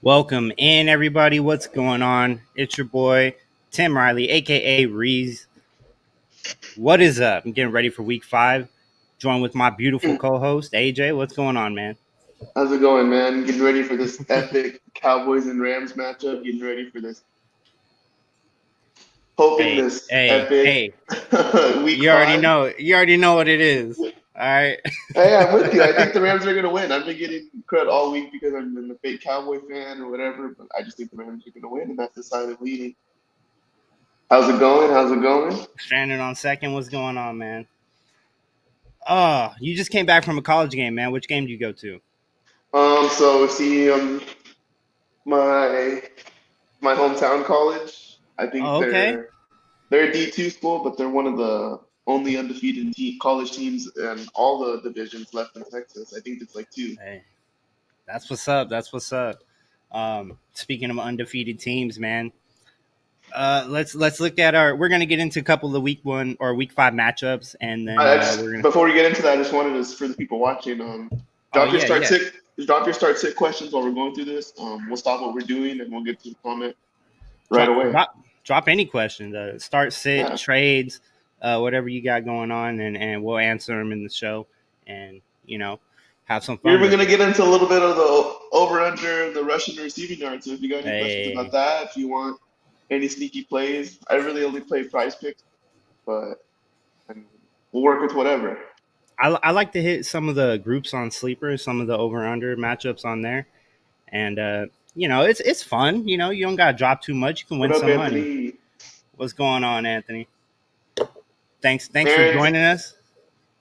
Welcome in, everybody. What's going on? It's your boy, Tim Riley, a.k.a. Reese. What is up? I'm getting ready for week 5. Joined with my beautiful co-host, AJ. What's going on, man? How's it going, man? Getting ready for this epic Cowboys and Rams matchup. Getting ready for this. Hoping this epic week You already know. You already know what it is. All right. Hey, I'm with you. I think the Rams are going to win. I've been getting credit all week because I'm a fake Cowboy fan or whatever, but I just think the Rams are going to win, and that's the sign of leading. How's it going? Stranded on second. What's going on, man? You just came back from a college game, man. Which game did you go to? My hometown college. I think they're a D2 school, but they're one of the only undefeated college teams in all the divisions left in Texas. I think it's like 2. Hey, that's what's up. Speaking of undefeated teams, man, let's look at we're gonna get into a couple of week 1 or week 5 matchups, and then before we get into that, I just wanted to, for the people watching, drop your start sit questions while we're going through this. We'll stop what we're doing and we'll get to the comment right away. Drop any questions. Start sit trades. Whatever you got going on, and we'll answer them in the show, and have some fun. We're even gonna get into a little bit of the over/under the rushing and receiving yards. So if you got any questions about that, if you want any sneaky plays, I really only play Prize Picks, but we'll work with whatever. I like to hit some of the groups on Sleeper, some of the over/under matchups on there, and it's fun. You don't gotta drop too much. You can win some money. What's going on, Anthony? Thanks for joining us.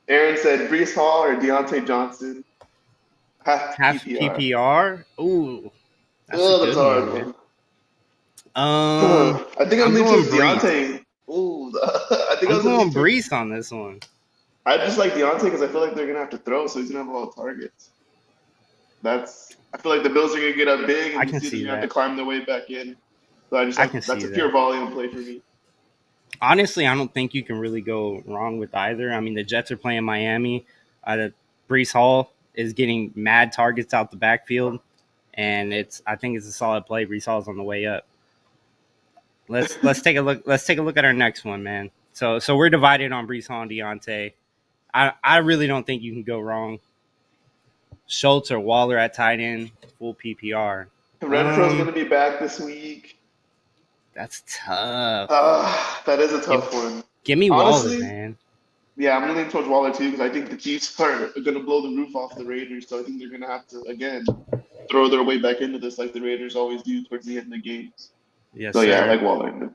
Aaron said Breece Hall or Deontay Johnson. Half PPR. Ooh. That's hard, man. I think I'm leaning to Deontay. Ooh, I think I'm going Breece on this one. I just like Deontay because I feel like they're gonna have to throw, so he's gonna have a lot of targets. I feel like the Bills are gonna get up big, and I can see that. Have to climb their way back in. So that's a pure volume play for me. Honestly, I don't think you can really go wrong with either. I mean, the Jets are playing Miami. Breece Hall is getting mad targets out the backfield, and I think it's a solid play. Breece Hall's on the way up. Let's take a look. Let's take a look at our next one, man. So we're divided on Breece Hall and Deontay. I really don't think you can go wrong. Schultz or Waller at tight end, full PPR. Renfro's going to be back this week. That's tough. That is a tough one. Give me Waller, man. Yeah, I'm leaning towards Waller too because I think the Chiefs are going to blow the roof off the Raiders. So I think they're going to have to, again, throw their way back into this like the Raiders always do towards the end of the games. Yes, so, sir. Yeah, I like Waller.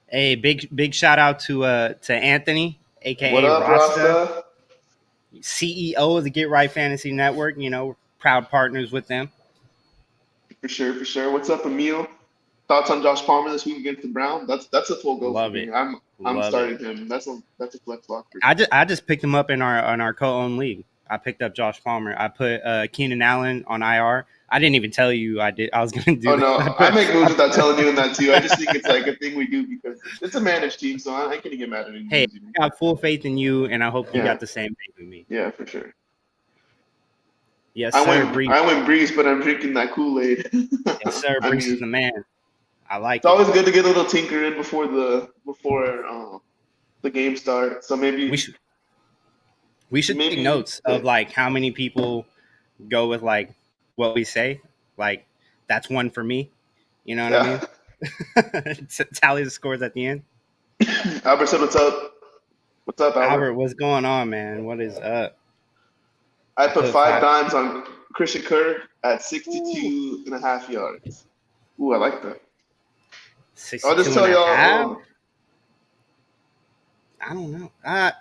Hey, big shout out to Anthony, a.k.a. What up, Rasta? CEO of the Get Right Fantasy Network. Proud partners with them. For sure. What's up, Emil? Thoughts on Josh Palmer this week against the Browns? That's a full go. Love for it. me. I'm starting him. That's a flex lock for me. I just picked him up in our co-owned league. I picked up Josh Palmer. I put Keenan Allen on IR. I didn't even tell you I did. I was going to do. Oh no, I make moves without telling you that too. I just think it's like a thing we do because it's a managed team, so I ain't gonna get mad at him. Hey, I got full faith in you, and I hope you got the same faith in me. Yeah, for sure. Yes, sir. I went Breece, but I'm drinking that Kool-Aid. Yes, sir. Breece is the man. I like it. It's always good to get a little tinker in before the game starts. So maybe we should take notes of like how many people go with like what we say. Like that's one for me. You know what I mean? Tally the scores at the end. Albert said, "What's up? What's up, Albert? What's going on, man? What is up?" I put 5 dimes on Christian Kirk at 62.5 yards. Ooh, I like that. I'll just tell y'all. I don't know.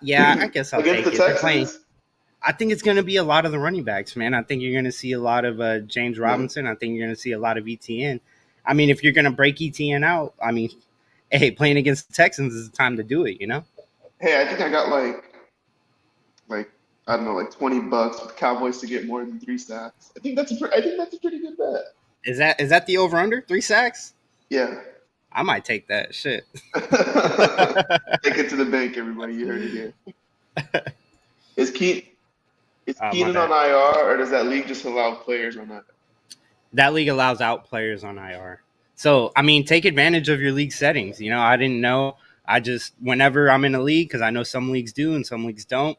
Yeah, I guess I'll take it. Texans, I think it's going to be a lot of the running backs, man. I think you're going to see a lot of James Robinson. I think you're going to see a lot of ETN. I mean, if you're going to break ETN out, I mean, hey, playing against the Texans is the time to do it, Hey, I think I got like I don't know, like $20 with the Cowboys to get more than 3 sacks. I think that's a pretty good bet. Is that the over under 3 sacks? Yeah. I might take that shit. Take it to the bank, everybody. You heard it here. Is Keenan on IR, or does that league just allow players on that? That league allows out players on IR. So, I mean, take advantage of your league settings. You know, I didn't know. I just, whenever I'm in a league, because I know some leagues do and some leagues don't,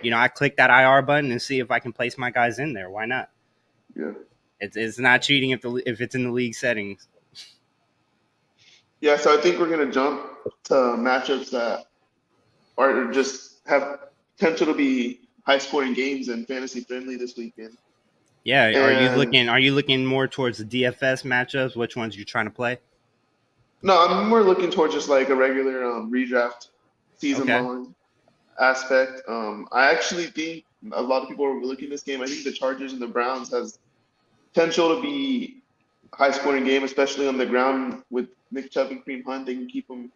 you know, I click that IR button and see if I can place my guys in there. Why not? Yeah. It's not cheating if it's in the league settings. Yeah, so I think we're gonna jump to matchups that are just have potential to be high scoring games and fantasy friendly this weekend. Yeah, And are you looking more towards the DFS matchups? Which ones you're trying to play? no, I'm more looking towards just like a regular redraft season Okay. long aspect. I actually think a lot of people are overlooking this game. I think the Chargers and the Browns has potential to be a high scoring game, especially on the ground with Nick Chubb and Kareem Hunt. They can keep them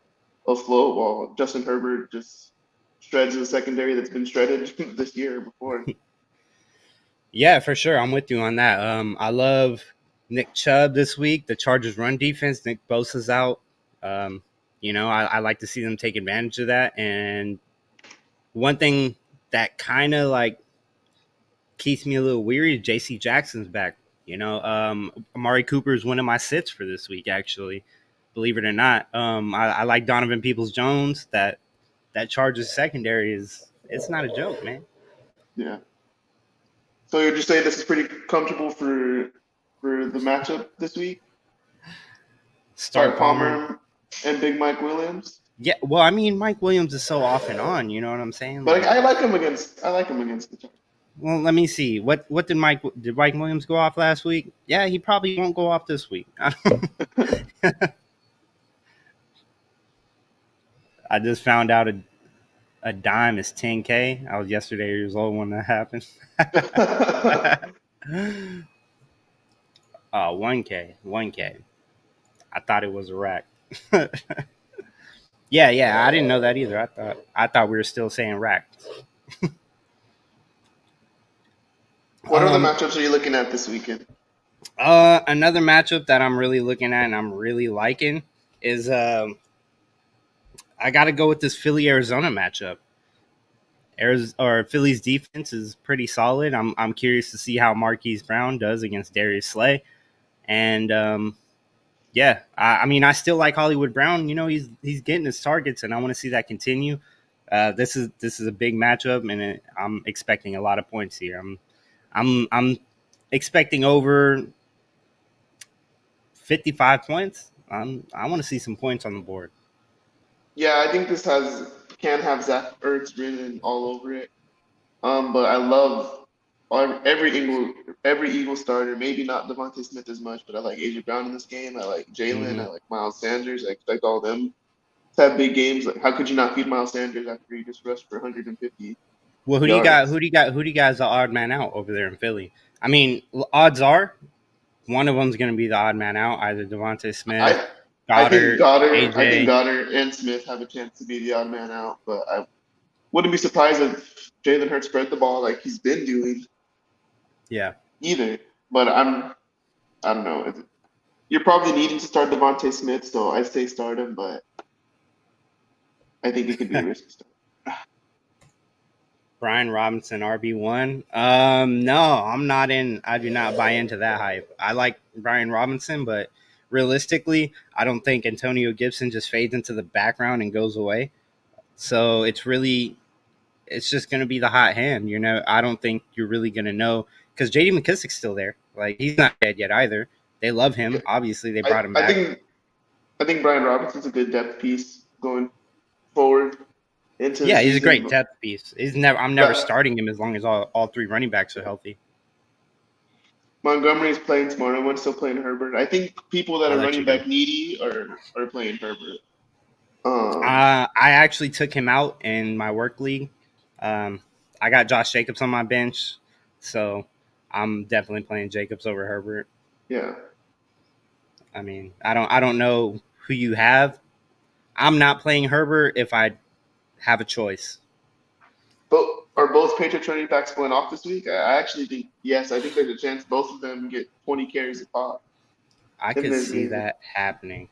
afloat while Justin Herbert just shreds the secondary that's been shredded this year before. Yeah, for sure. I'm with you on that. I love Nick Chubb this week. The Chargers run defense. Nick Bosa's out. Um, you know, I like to see them take advantage of that. And one thing that kind of like keeps me a little weary is JC Jackson's back. You know, Amari Cooper is one of my sits for this week, actually, believe it or not. I like Donovan Peoples-Jones. That Chargers secondary it's not a joke, man. Yeah. So you're just saying this is pretty comfortable for the matchup this week? Start Palmer and Big Mike Williams. Yeah, well, I mean, Mike Williams is so off and on. You know what I'm saying? But I like him against the Chargers. Well, let me see. What did Mike Williams go off last week? Yeah, he probably won't go off this week. I just found out a dime is 10K. I was yesterday years old when that happened. 1K. I thought it was a rack. Yeah. I didn't know that either. I thought we were still saying rack. What other matchups are you looking at this weekend? Another matchup that I'm really looking at and I'm really liking is I got to go with this Philly-Arizona matchup. Philly's defense is pretty solid. I'm curious to see how Marquise Brown does against Darius Slay, and yeah, I mean I still like Hollywood Brown. You know he's getting his targets, and I want to see that continue. This is a big matchup, and I'm expecting a lot of points here. I'm expecting over 55 points. I want to see some points on the board. Yeah, I think this can have Zach Ertz written all over it. But I love every Eagle starter. Maybe not Devontae Smith as much, but I like AJ Brown in this game. I like Jalen. Mm-hmm. I like Miles Sanders. I expect all of them to have big games. Like, how could you not feed Miles Sanders after he just rushed for 150? Well, who do you got? Who do you guys the odd man out over there in Philly? I mean, odds are one of them's going to be the odd man out, either Devontae Smith, I think AJ. Goddard and Smith have a chance to be the odd man out, but I wouldn't be surprised if Jalen Hurts spread the ball like he's been doing. Yeah. Either, but I don't know. You're probably needing to start Devontae Smith, so I say start him, but I think it could be a risky start. Brian Robinson, RB1. No, I'm not in. I do not buy into that hype. I like Brian Robinson, but realistically, I don't think Antonio Gibson just fades into the background and goes away. So it's just going to be the hot hand. You know, I don't think you're really going to know because J.D. McKissic's still there. Like, he's not dead yet either. They love him. Obviously, they brought him back. I think Brian Robinson's a good depth piece going forward. Yeah, he's a great depth piece. I'm never starting him as long as all three running backs are healthy. Montgomery's playing smart. Everyone's still playing Herbert. I think people that are running back needy are playing Herbert. I actually took him out in my work league. I got Josh Jacobs on my bench, so I'm definitely playing Jacobs over Herbert. Yeah. I mean, I don't know who you have. I'm not playing Herbert if I have a choice. But are both Patriots running backs going off this week? I actually think yes. I think there's a chance both of them get 20 carries a pop. I could see that happening.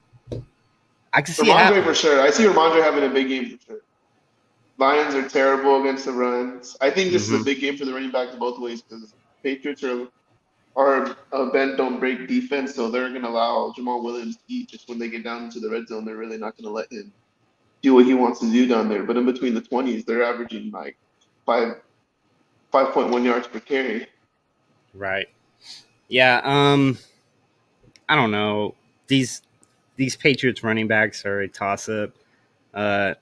I can see Ramondre for sure. I see Ramondre having a big game for sure. Lions are terrible against the runs. I think this is a big game for the running backs both ways because Patriots are are a bend don't break defense, so they're going to allow Jamal Williams to eat just when they get down into the red zone. They're really not going to let him do what he wants to do down there. But in between the 20s, they're averaging like 5.1 yards per carry. Right. Yeah. I don't know. These Patriots running backs are a toss up. I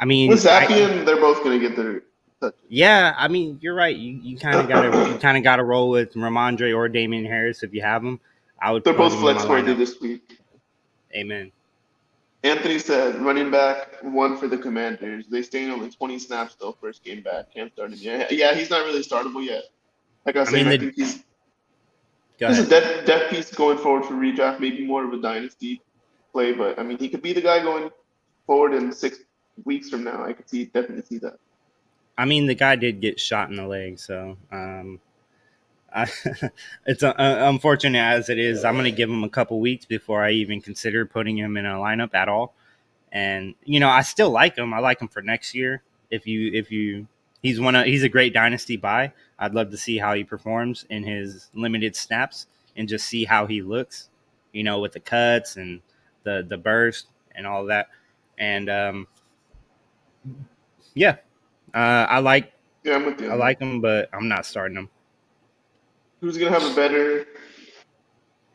mean, with Zappian, they're both going to get their touches. Yeah, I mean, you're right. You kind of gotta roll with Ramondre or Damian Harris if you have them. I would. They're both flex worthy this week. Amen. Anthony said, running back one for the Commanders. They staying only 20 snaps though. First game back, can't start him yet. Yeah, he's not really startable yet. Like I was saying, I think he's a depth piece going forward for redraft. Maybe more of a dynasty play, but I mean, he could be the guy going forward in 6 weeks from now. I could definitely see that. I mean, the guy did get shot in the leg, so it's unfortunate as it is. I'm going to give him a couple weeks before I even consider putting him in a lineup at all. And I still like him. I like him for next year. If you, he's a great dynasty buy. I'd love to see how he performs in his limited snaps and just see how he looks. With the cuts and the burst and all of that. And yeah. I like him, but I'm not starting him. Who's going to have a better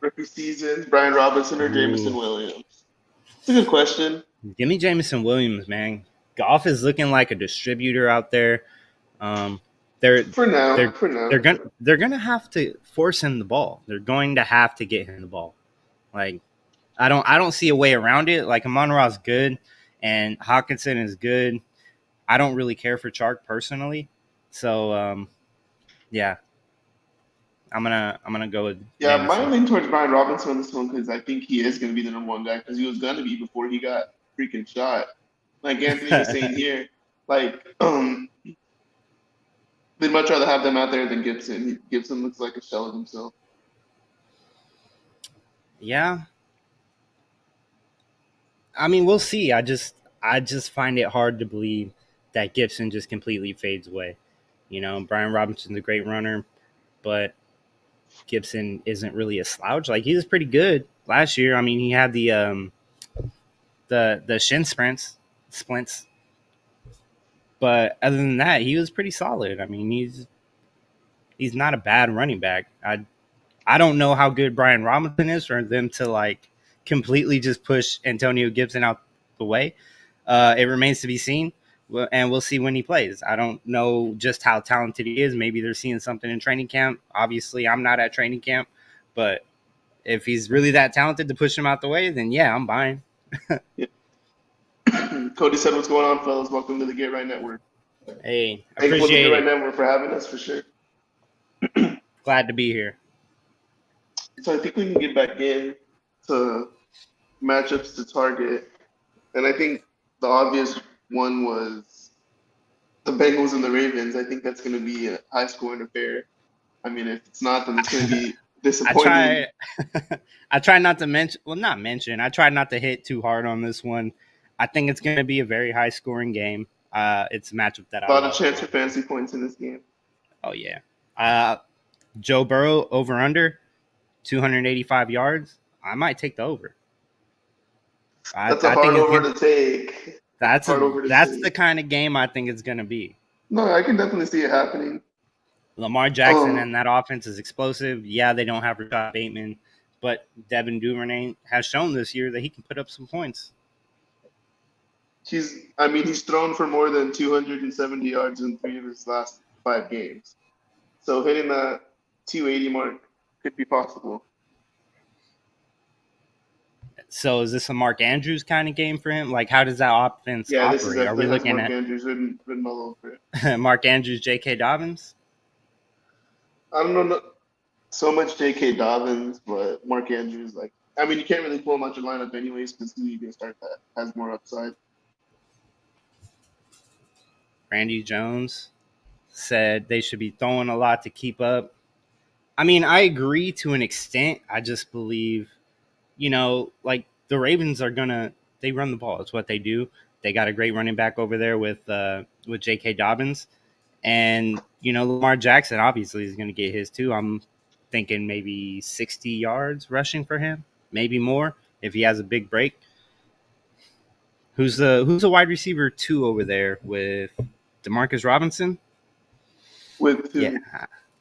rookie season, Brian Robinson or Jameson Williams? It's a good question. Give me Jameson Williams, man. Goff is looking like a distributor out there. They're gonna have to force him the ball. They're going to have to get him the ball. Like I don't see a way around it. Like Amon-Ra's good and Hawkinson is good. I don't really care for Chark personally, so yeah, I'm gonna go with. Yeah, my lean towards Brian Robinson on this one because I think he is going to be the number one guy because he was going to be before he got freaking shot. Like Anthony was saying here, like they'd much rather have them out there than Gibson. Gibson looks like a shell of himself. Yeah, I mean we'll see. I just find it hard to believe that Gibson just completely fades away. Brian Robinson's a great runner, but Gibson isn't really a slouch. Like he was pretty good last year. I mean, he had the shin splints, but other than that, he was pretty solid. I mean, he's not a bad running back. I don't know how good Brian Robinson is for them to like completely just push Antonio Gibson out the way. It remains to be seen. And we'll see when he plays. I don't know just how talented he is. Maybe they're seeing something in training camp. Obviously, I'm not at training camp. But if he's really that talented to push him out the way, then yeah, I'm buying. Yeah. Cody said, what's going on, fellas? Welcome to the Get Right Network. Hey, I appreciate the Get Right Network for having us, for sure. Glad to be here. So I think we can get back in to matchups to target. And I think the obvious one was the Bengals and the Ravens. I think that's going to be a high-scoring affair. I mean, if it's not, then it's going to be disappointing. I try not to mention. Well, not mention. I try not to hit too hard on this one. I think it's going to be a very high-scoring game. It's a matchup that a lot of chance for fantasy points in this game. Oh yeah. Joe Burrow over/under 285 yards. I might take the over. That's a hard over to take. That's the kind of game I think it's going to be. No, I can definitely see it happening. Lamar Jackson and that offense is explosive. Yeah, they don't have Rashad Bateman, but Devin Duvernay has shown this year that he can put up some points. He's thrown for more than 270 yards in 3 of his last 5 games. So hitting that 280 mark could be possible. So is this a Mark Andrews kind of game for him? Like, how does that offense operate? Are we looking Mark Andrews written all over it? Mark Andrews, J.K. Dobbins? I don't know so much J.K. Dobbins, but Mark Andrews, you can't really pull him out your lineup anyways because who you going to start that has more upside? Randy Jones said they should be throwing a lot to keep up. I mean, I agree to an extent. I just believe, the Ravens they run the ball. It's what they do. They got a great running back over there with J.K. Dobbins. And, Lamar Jackson obviously is going to get his too. I'm thinking maybe 60 yards rushing for him, maybe more if he has a big break. Who's the wide receiver 2 over there with Demarcus Robinson? With who? Yeah,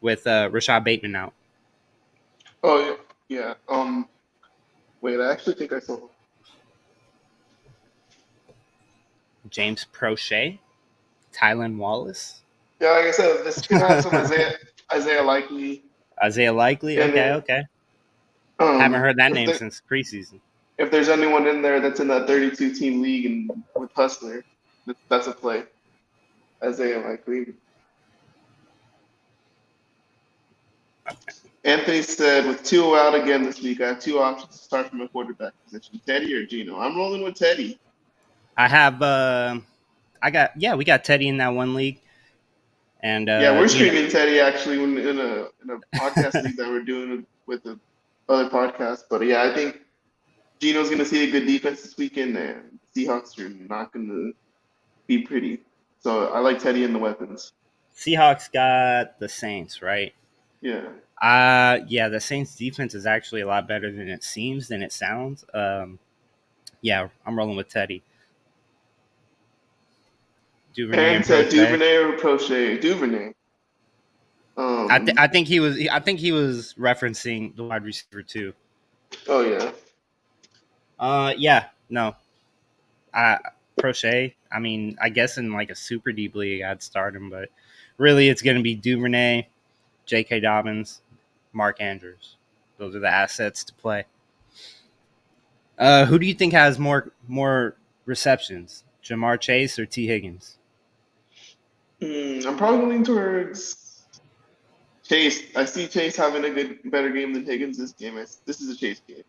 with Rashad Bateman out. Oh yeah. Wait, I actually think I saw him. James Prochet, Tylan Wallace. Yeah, like I said, this could have some Isaiah Likely. Isaiah Likely. Okay. Haven't heard that name since preseason. If there's anyone in there that's in that 32 team league and with Hustler, that's a play. Isaiah Likely. Anthony said, with 2 out again this week, I have 2 options to start from a quarterback position: Teddy or Geno. I'm rolling with Teddy. I have. We got Teddy in that one league, and we're streaming Teddy actually in a podcast league that we're doing with the other podcast. But yeah, I think Geno's going to see a good defense this weekend, and Seahawks are not going to be pretty. So I like Teddy and the weapons. Seahawks got the Saints, right? Yeah. The Saints defense is actually a lot better than it seems, than it sounds. I'm rolling with Teddy. Duvernay and said Duvernay or Prochet? Duvernay. I think he was referencing the wide receiver too. Oh yeah. No. Prochet. I mean, I guess in like a super deep league, I'd start him, but really, it's going to be Duvernay, J.K. Dobbins, Mark Andrews. Those are the assets to play. Who do you think has more receptions, Jamar Chase or T. Higgins? I'm probably leaning towards Chase. I see Chase having a better game than Higgins this game. This is a Chase game.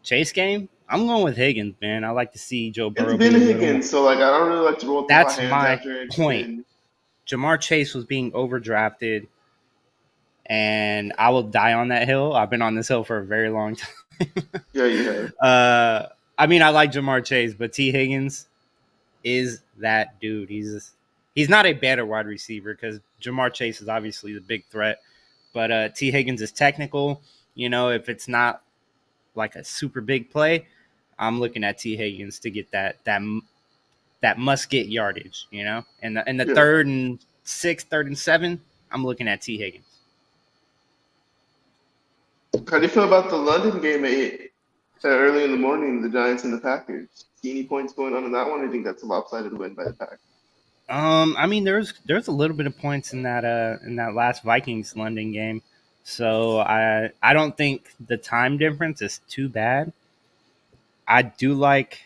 Chase game? I'm going with Higgins, man. I like to see Joe Burrow. It's been Higgins, so I don't really like to roll. That's my point. Jamar Chase was being overdrafted, and I will die on that hill. I've been on this hill for a very long time. Yeah, you have. I mean, I like Jamar Chase, but T. Higgins is that dude. He's not a better wide receiver because Jamar Chase is obviously the big threat, but T. Higgins is technical. If it's not like a super big play, I'm looking at T. Higgins to get that must get yardage. And the 3rd and 6, 3rd and 7, I'm looking at T. Higgins. How do you feel about the London game at 8 early in the morning, the Giants and the Packers? See any points going on in that one? I think that's a lopsided win by the Packers. I mean, there's a little bit of points in that last Vikings London game, so I don't think the time difference is too bad. I do like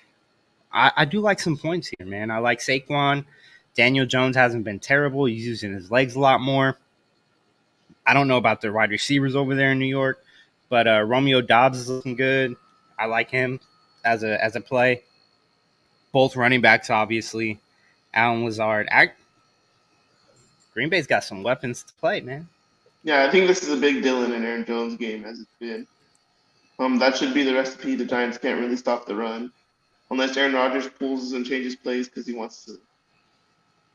some points here, man. I like Saquon. Daniel Jones hasn't been terrible. He's using his legs a lot more. I don't know about the wide receivers over there in New York, but Romeo Doubs is looking good. I like him as a play. Both running backs, obviously. Allen Lazard. Green Bay's got some weapons to play, man. Yeah, I think this is a big Dylan and Aaron Jones game, as it's been. That should be the recipe. The Giants can't really stop the run unless Aaron Rodgers pulls and changes plays because he wants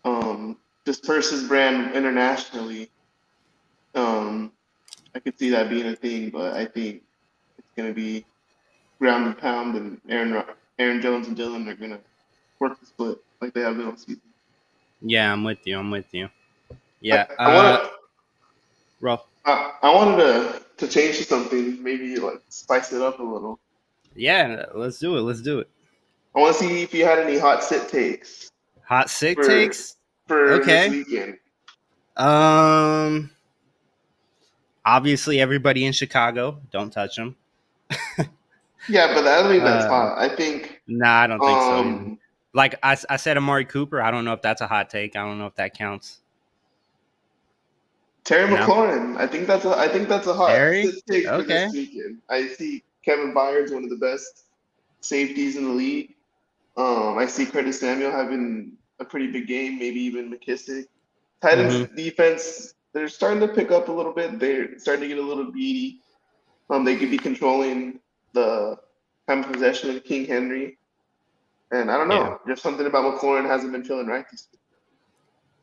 to disperse his brand internationally. I could see that being a thing, but I think it's going to be ground and pound, and Aaron Jones and Dylan are going to work the split like they have been all season. Yeah, I'm with you. Yeah. I wanted to change to something, maybe like spice it up a little. Yeah, let's do it. I want to see if you had any hot sit takes. Hot sit takes? For this weekend. Obviously, everybody in Chicago, don't touch them. Yeah, but I don't think that's hot. I think. Nah, I don't think so either. Like I said, Amari Cooper. I don't know if that's a hot take. I don't know if that counts. Terry McLaurin. I think that's a hot sit take for this weekend. I see Kevin Byard's one of the best safeties in the league. I see Curtis Samuel having a pretty big game, maybe even McKissick. Titans defense, they're starting to pick up a little bit. They're starting to get a little beady. They could be controlling the time of possession of King Henry. And I don't know, just something about McLaurin hasn't been feeling right this week.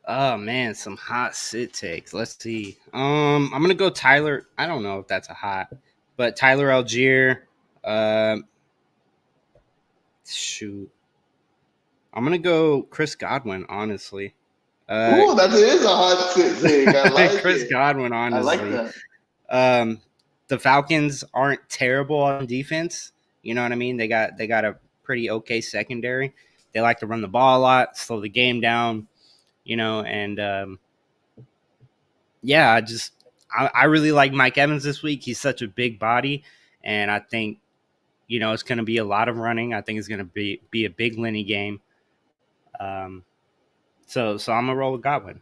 Oh man, some hot sit takes. Let's see. I'm gonna go Tyler. I don't know if that's a hot, but Tyler Algier. Shoot. I'm gonna go Chris Godwin. Honestly. Ooh, that is a hot sit take. I like Chris it. Godwin. I like Honestly. that. The Falcons aren't terrible on defense. You know what I mean? They got a pretty okay secondary. They like to run the ball a lot, slow the game down. And yeah, I really like Mike Evans this week. He's such a big body, and I think it's going to be a lot of running. I think it's going to be a big Lenny game. So I'm gonna roll with Godwin.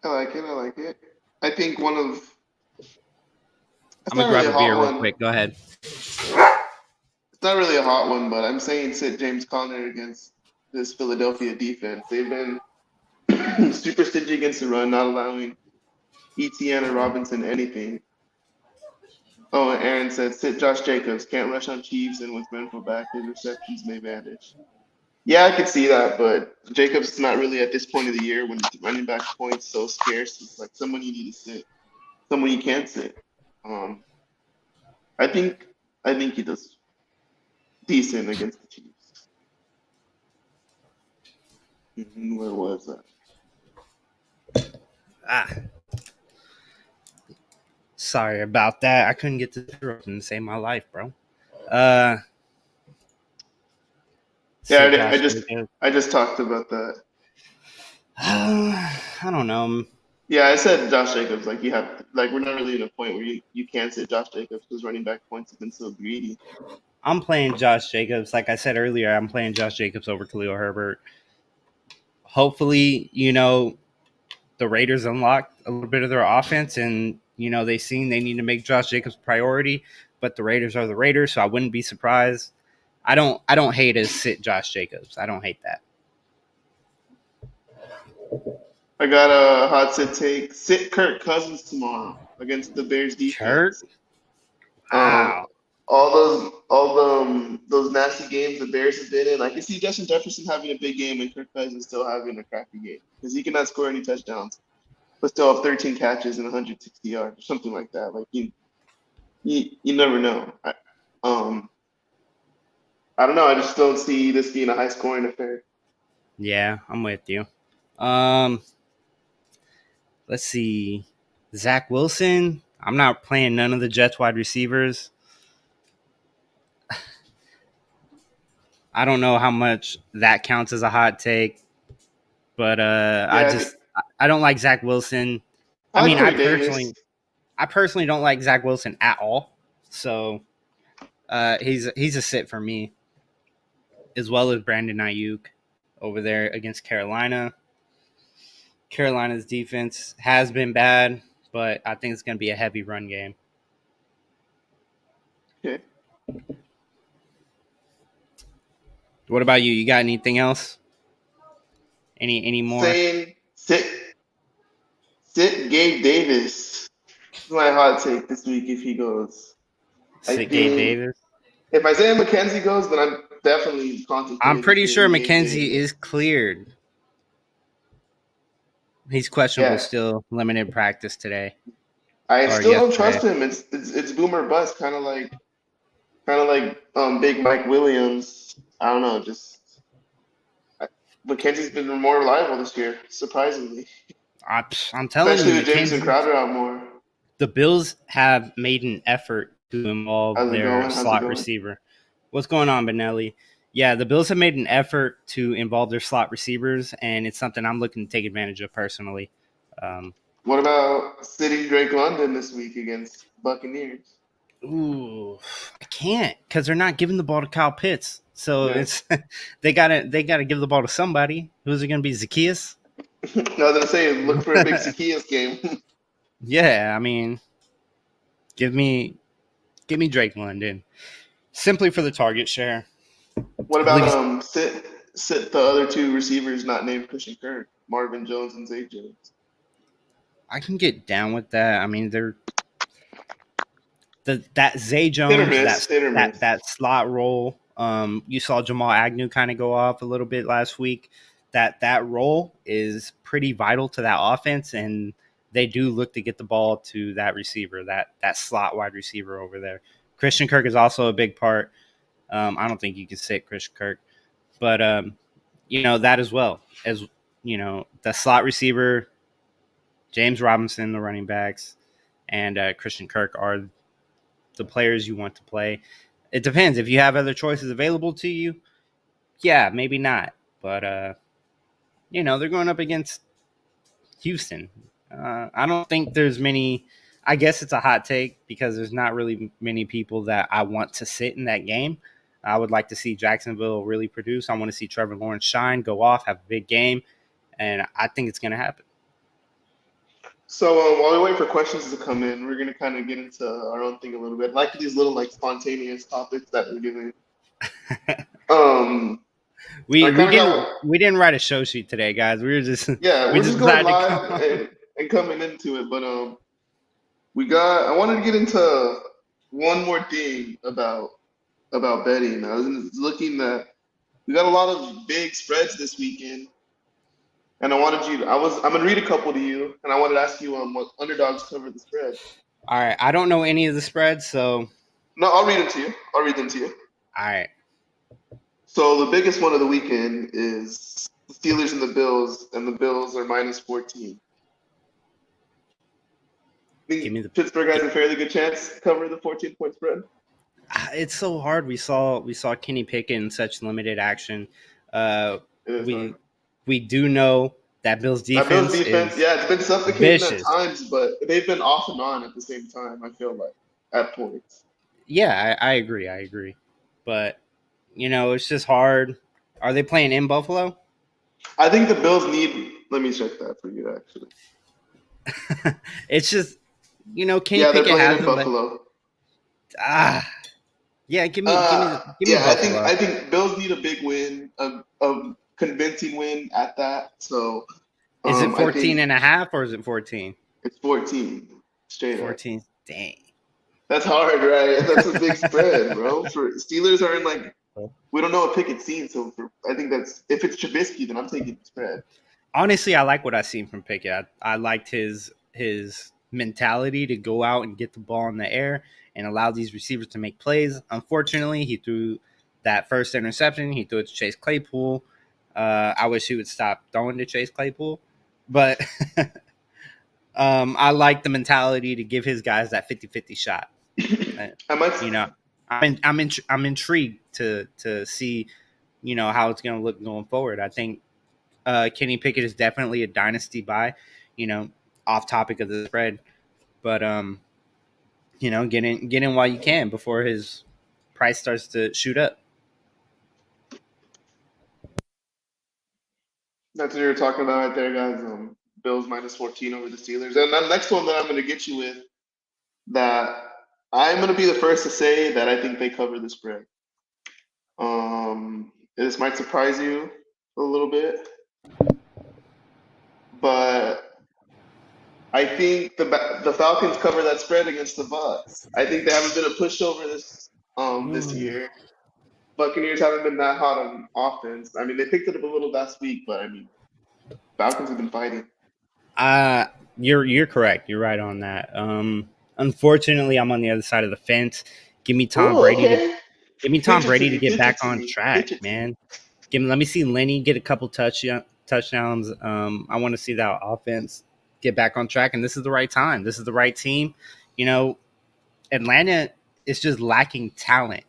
I like it. I like it. I think one of I'm gonna grab a beer real quick. Go ahead. It's not really a hot one, but I'm saying sit James Conner against this Philadelphia defense. They've been super stingy against the run, not allowing ETN or Robinson anything. Oh, and Aaron said sit Josh Jacobs. Can't rush on Chiefs, and with Renfro back, his receptions may vanish. Yeah, I could see that, but Jacobs is not really at this point of the year when running back points so scarce. It's like someone you need to sit, someone you can't sit. I think he does decent against the Chiefs. Where was that? Sorry about that. I couldn't get to open to save my life, bro. Yeah, I just talked about that. I don't know. Yeah, I said Josh Jacobs. Like we're not really in a point where you can't sit Josh Jacobs because running back points have been so greedy. I'm playing Josh Jacobs. Like I said earlier, I'm playing Josh Jacobs over Khalil Herbert. Hopefully, the Raiders unlock a little bit of their offense, and they seen they need to make Josh Jacobs priority. But the Raiders are the Raiders, so I wouldn't be surprised. I don't hate it. Sit Josh Jacobs. I don't hate that. I got a hot sit take. Sit Kirk Cousins tomorrow against the Bears defense. Kirk? Wow. All those nasty games the Bears have been in. I can see Justin Jefferson having a big game and Kirk Cousins still having a crappy game because he cannot score any touchdowns, but still have 13 catches and 160 yards or something like that. Like you never know. I don't know. I just don't see this being a high scoring affair. Yeah, I'm with you. Let's see. Zach Wilson. I'm not playing none of the Jets wide receivers. I don't know how much that counts as a hot take, but I don't like Zach Wilson. I mean, I personally don't like Zach Wilson at all. So he's a sit for me, as well as Brandon Ayuk over there against Carolina. Carolina's defense has been bad, but I think it's going to be a heavy run game. Okay. What about you? You got anything else? Any more? Saying sit Gabe Davis. This is my hot take this week if he goes. Sit Gabe Davis? If Isaiah McKenzie goes, then I'm definitely contemplating. I'm pretty sure McKenzie is cleared. He's questionable still, limited practice today. I still don't trust him. It's boomer bust, kind of like Big Mike Williams. I don't know, McKenzie's been more reliable this year, surprisingly. I'm telling especially you, with Jameson Crowder out more. The Bills have made an effort to involve their slot receiver. What's going on, Benelli? Yeah, the Bills have made an effort to involve their slot receivers, and it's something I'm looking to take advantage of personally. What about sitting Drake London this week against Buccaneers? Ooh, I can't because they're not giving the ball to Kyle Pitts. So it's they gotta give the ball to somebody. Who's it gonna be? Zacchaeus? I was gonna say look for a big Zacchaeus game. Yeah, I mean, give me Drake London simply for the target share. What about sit the other two receivers not named Christian Kirk, Marvin Jones and Zay Jones? I can get down with that. I mean, they're that Zay Jones, that slot role. You saw Jamal Agnew kind of go off a little bit last week. that role is pretty vital to that offense, and they do look to get the ball to that receiver, that slot wide receiver over there. Christian Kirk is also a big part. I don't think you can sit Christian Kirk, but that as well as the slot receiver, James Robinson, the running backs, and Christian Kirk are the players you want to play. It depends if you have other choices available to you. Yeah, maybe not, but they're going up against Houston. I don't think there's many. I guess it's a hot take because there's not really many people that I want to sit in that game. I would like to see Jacksonville really produce. I want to see Trevor Lawrence shine, go off, have a big game, and I think it's going to happen. So while we wait for questions to come in, we're going to kind of get into our own thing a little bit. I like these little spontaneous topics that we're doing. We didn't write a show sheet today, guys. We were just we're just going live and coming into it. But I wanted to get into one more thing about betting. I was looking at we got a lot of big spreads this weekend, and I'm gonna read a couple to you, and I wanted to ask you what underdogs cover the spread. All right, I don't know any of the spreads, so no, I'll read them to you. All right. So the biggest one of the weekend is the Steelers and the Bills are -14. Pittsburgh has a fairly good chance to cover the 14-point spread. It's so hard. We saw Kenny Pickett in such limited action. We do know that Bills defense it's been suffocating at times, but they've been off and on at the same time, I feel like, at points. Yeah, I agree. But, it's just hard. Are they playing in Buffalo? I think the Bills need – let me check that for you, actually. It's just, Kenny Pickett they're playing in Buffalo. Yeah, give me Buffalo. I think Bills need a big win, a convincing win at that. So is it 14 and a half or is it 14? It's 14. Straight 14. Dang. That's hard, right? That's a big spread, bro. For Steelers are in we don't know what Pickett's seen, so I think that's if it's Trubisky, then I'm taking the spread. Honestly, I like what I've seen from Pickett. I liked his mentality to go out and get the ball in the air and allow these receivers to make plays. Unfortunately, he threw that first interception. He threw it to Chase Claypool. I wish he would stop throwing to Chase Claypool. But I like the mentality to give his guys that 50-50 shot. I'm intrigued to see, how it's going to look going forward. I think Kenny Pickett is definitely a dynasty buy, off topic of the spread. But, get in while you can before his price starts to shoot up. That's what you're talking about right there, guys. Bills -14 over the Steelers. And the next one that I'm going to get you with, that I'm going to be the first to say that I think they cover the spread. This might surprise you a little bit, but I think the Falcons cover that spread against the Bucs. I think they haven't been a pushover this year. Buccaneers haven't been that hot on offense. I mean, they picked it up a little last week, but I mean, Falcons have been fighting. You're correct. You're right on that. Unfortunately, I'm on the other side of the fence. Give me Tom Brady. Okay. Give me Tom Brady to get back on track, man. Let me see Lenny get a couple touchdowns. I want to see that offense get back on track, and this is the right time. This is the right team. Atlanta is just lacking talent.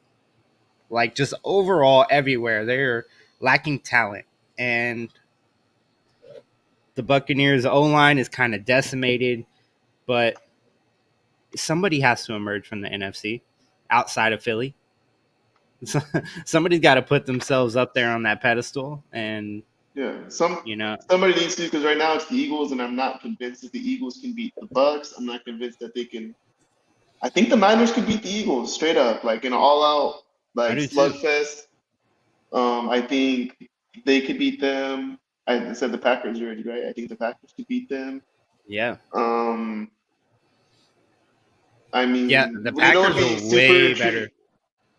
Just overall everywhere, they're lacking talent. And the Buccaneers' O-line is kind of decimated, but somebody has to emerge from the NFC outside of Philly. Somebody's got to put themselves up there on that pedestal. And somebody needs to, because right now it's the Eagles, and I'm not convinced that the Eagles can beat the Bucs. I'm not convinced that they can. I think the Niners could beat the Eagles straight up, in an all-out slugfest. I think they could beat them. I said the Packers already, right? I think the Packers could beat them. Yeah. I mean, the Packers are way better.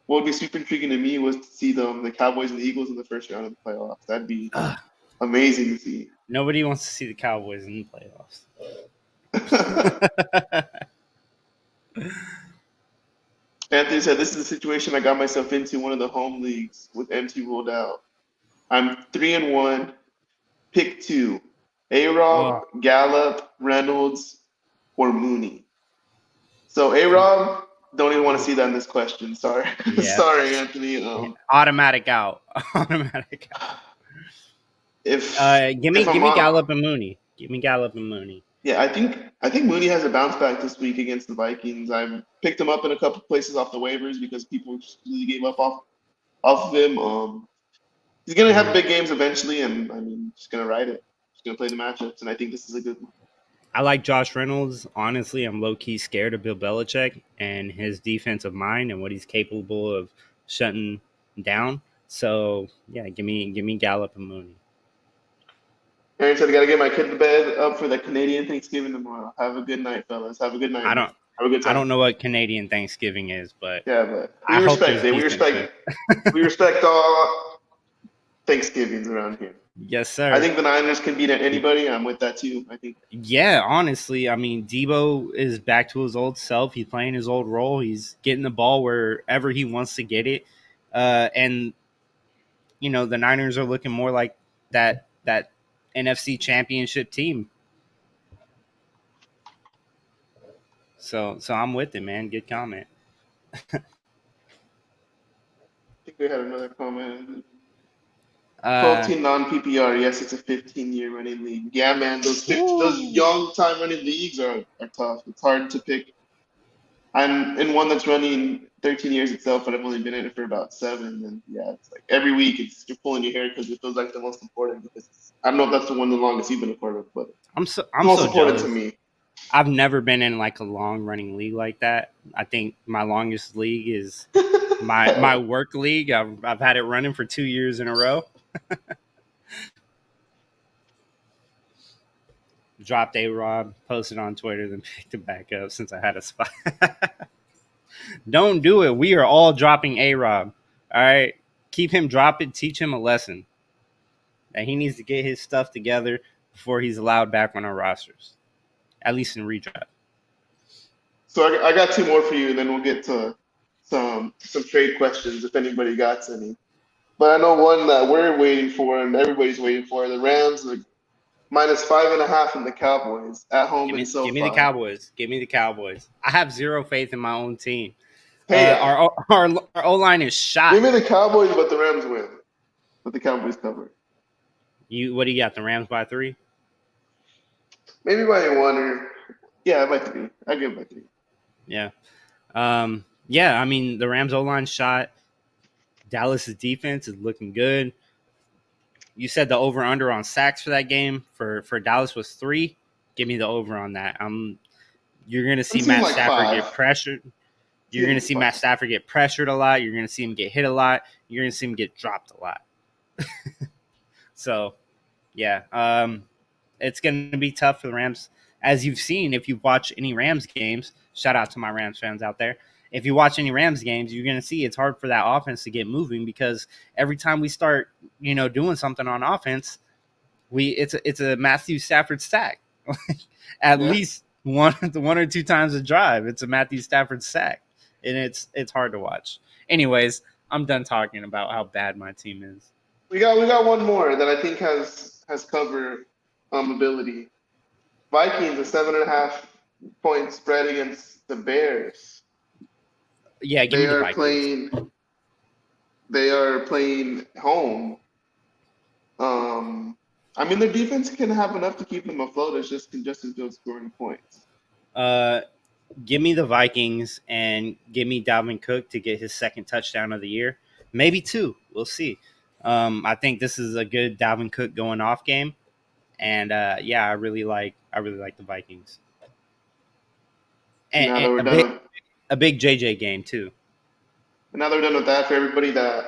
What would be super intriguing to me was to see the Cowboys and the Eagles in the first round of the playoffs. That'd be amazing to see. Nobody wants to see the Cowboys in the playoffs. Anthony said, "This is the situation I got myself into one of the home leagues with MT ruled out. I'm 3-1, pick 2. A-Rob, Gallup, Reynolds, or Mooney." So A-Rob, don't even want to see that in this question. Sorry. Yeah. Sorry, Anthony. Automatic out. Automatic out. Give me Gallup and Mooney. Give me Gallup and Mooney. Yeah, I think Mooney has a bounce back this week against the Vikings. I picked him up in a couple places off the waivers because people really gave up off of him. He's gonna have big games eventually, and I mean, just gonna ride it. Just gonna play the matchups, and I think this is a good one. I like Josh Reynolds. Honestly, I'm low key scared of Bill Belichick and his defensive mind and what he's capable of shutting down. So yeah, give me Gallup and Mooney. Aaron said, "I gotta get my kid to bed up for the Canadian Thanksgiving tomorrow. Have a good night, fellas. Have a good night. Have a good time." I don't know what Canadian Thanksgiving is, but yeah, but we respect it. We respect all Thanksgivings around here. Yes, sir. I think the Niners can beat anybody. I'm with that too. I think. Yeah, honestly, I mean, Debo is back to his old self. He's playing his old role. He's getting the ball wherever he wants to get it, and you know the Niners are looking more like that NFC Championship team. So I'm with it, man. Good comment. I think we had another comment. 12-team non-PPR. Yes, it's a 15-year running league. Yeah, man, those young time running leagues are tough. It's hard to pick. I'm in one that's running 13 years itself, but I've only been in it for about 7. And yeah, it's like every week you're pulling your hair because it feels like the most important. Because I don't know if that's the one the longest you've been a part of, but I'm most so important jealous. to me. I've never been in like a long running league like that. I think my longest league is my work league. I've had it running for 2 years in a row. Dropped A-Rob, posted on Twitter, then picked it back up since I had a spot. Don't do it. We are all dropping A-Rob. All right? Keep him dropping. Teach him a lesson. That he needs to get his stuff together before he's allowed back on our rosters. At least in redraft. So I got 2 more for you, and then we'll get to some trade questions if anybody got any. But I know one that we're waiting for and everybody's waiting for. The Rams are -5.5 in the Cowboys at home in SoFi. Give me the Cowboys. Give me the Cowboys. I have zero faith in my own team. Hey, our O-line is shot. Give me the Cowboys, but the Rams win. But the Cowboys cover. What do you got? The Rams by 3? Maybe by 1 or by 3. I give it by 3. Yeah. I mean the Rams O-line shot. Dallas's defense is looking good. You said the over-under on sacks for that game for Dallas was 3. Give me the over on that. You're going to see Matt Stafford get pressured. You're going to see Matt Stafford get pressured a lot. You're going to see him get hit a lot. You're going to see him get dropped a lot. So, yeah, it's going to be tough for the Rams. As you've seen, if you've watched any Rams games, shout out to my Rams fans out there. If you watch any Rams games, you're going to see it's hard for that offense to get moving because every time we start, doing something on offense, it's a Matthew Stafford sack. At least one or 2 times a drive, it's a Matthew Stafford sack, and it's hard to watch. Anyways, I'm done talking about how bad my team is. We got one more that I think has cover ability. Vikings a 7.5 point spread against the Bears. Yeah, give me the Vikings. They are playing home. I mean, their defense can have enough to keep them afloat. It's just Justin Fields scoring points. Give me the Vikings and give me Dalvin Cook to get his 2nd touchdown of the year. Maybe 2. We'll see. I think this is a good Dalvin Cook going off game. And I really like the Vikings. And a big JJ game too. And now they're done with that. For everybody that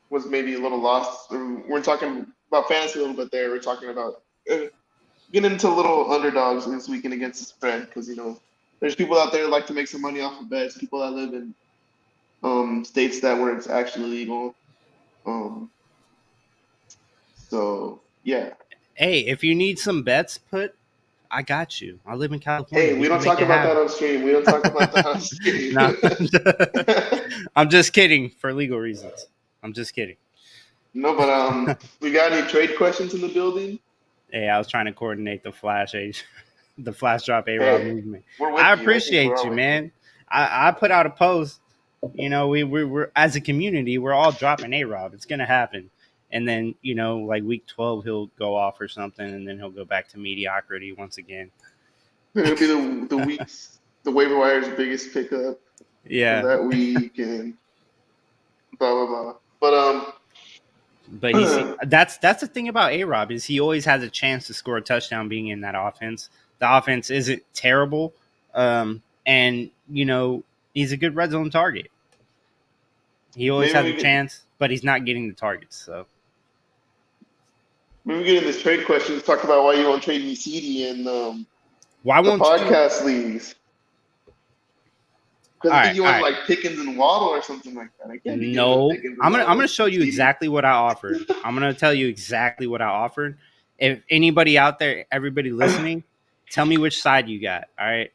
was maybe a little lost, we're talking about fantasy a little bit there. We're talking about getting into little underdogs this weekend against the spread because there's people out there that like to make some money off of bets. People that live in states where it's actually legal. So yeah. Hey, if you need some bets put, I got you. I live in California. Hey, we don't talk about that on stream. We don't talk about that on stream. No, I'm just kidding for legal reasons. I'm just kidding. No, but we got any trade questions in the building? Hey, I was trying to coordinate the flash drop A-Rob movement. I appreciate you, man. I put out a post. You know, we're as a community, we're all dropping A-Rob. It's gonna happen. And then, you know, like week 12, he'll go off or something, and then he'll go back to mediocrity once again. It'll be the waiver wire's biggest pickup. Yeah. For that week and blah blah blah. But he's that's the thing about A-Rob is he always has a chance to score a touchdown being in that offense. The offense isn't terrible, and you know he's a good red zone target. He always has a chance, but he's not getting the targets. So maybe we get in this trade question. Let's talk about why you won't trade me CD and why won't podcast leagues. Because I think you want like Pickens and Waddle or something like that. No, I'm gonna show you exactly what I offered. I'm gonna tell you exactly what I offered. If anybody out there, everybody listening, tell me which side you got. All right,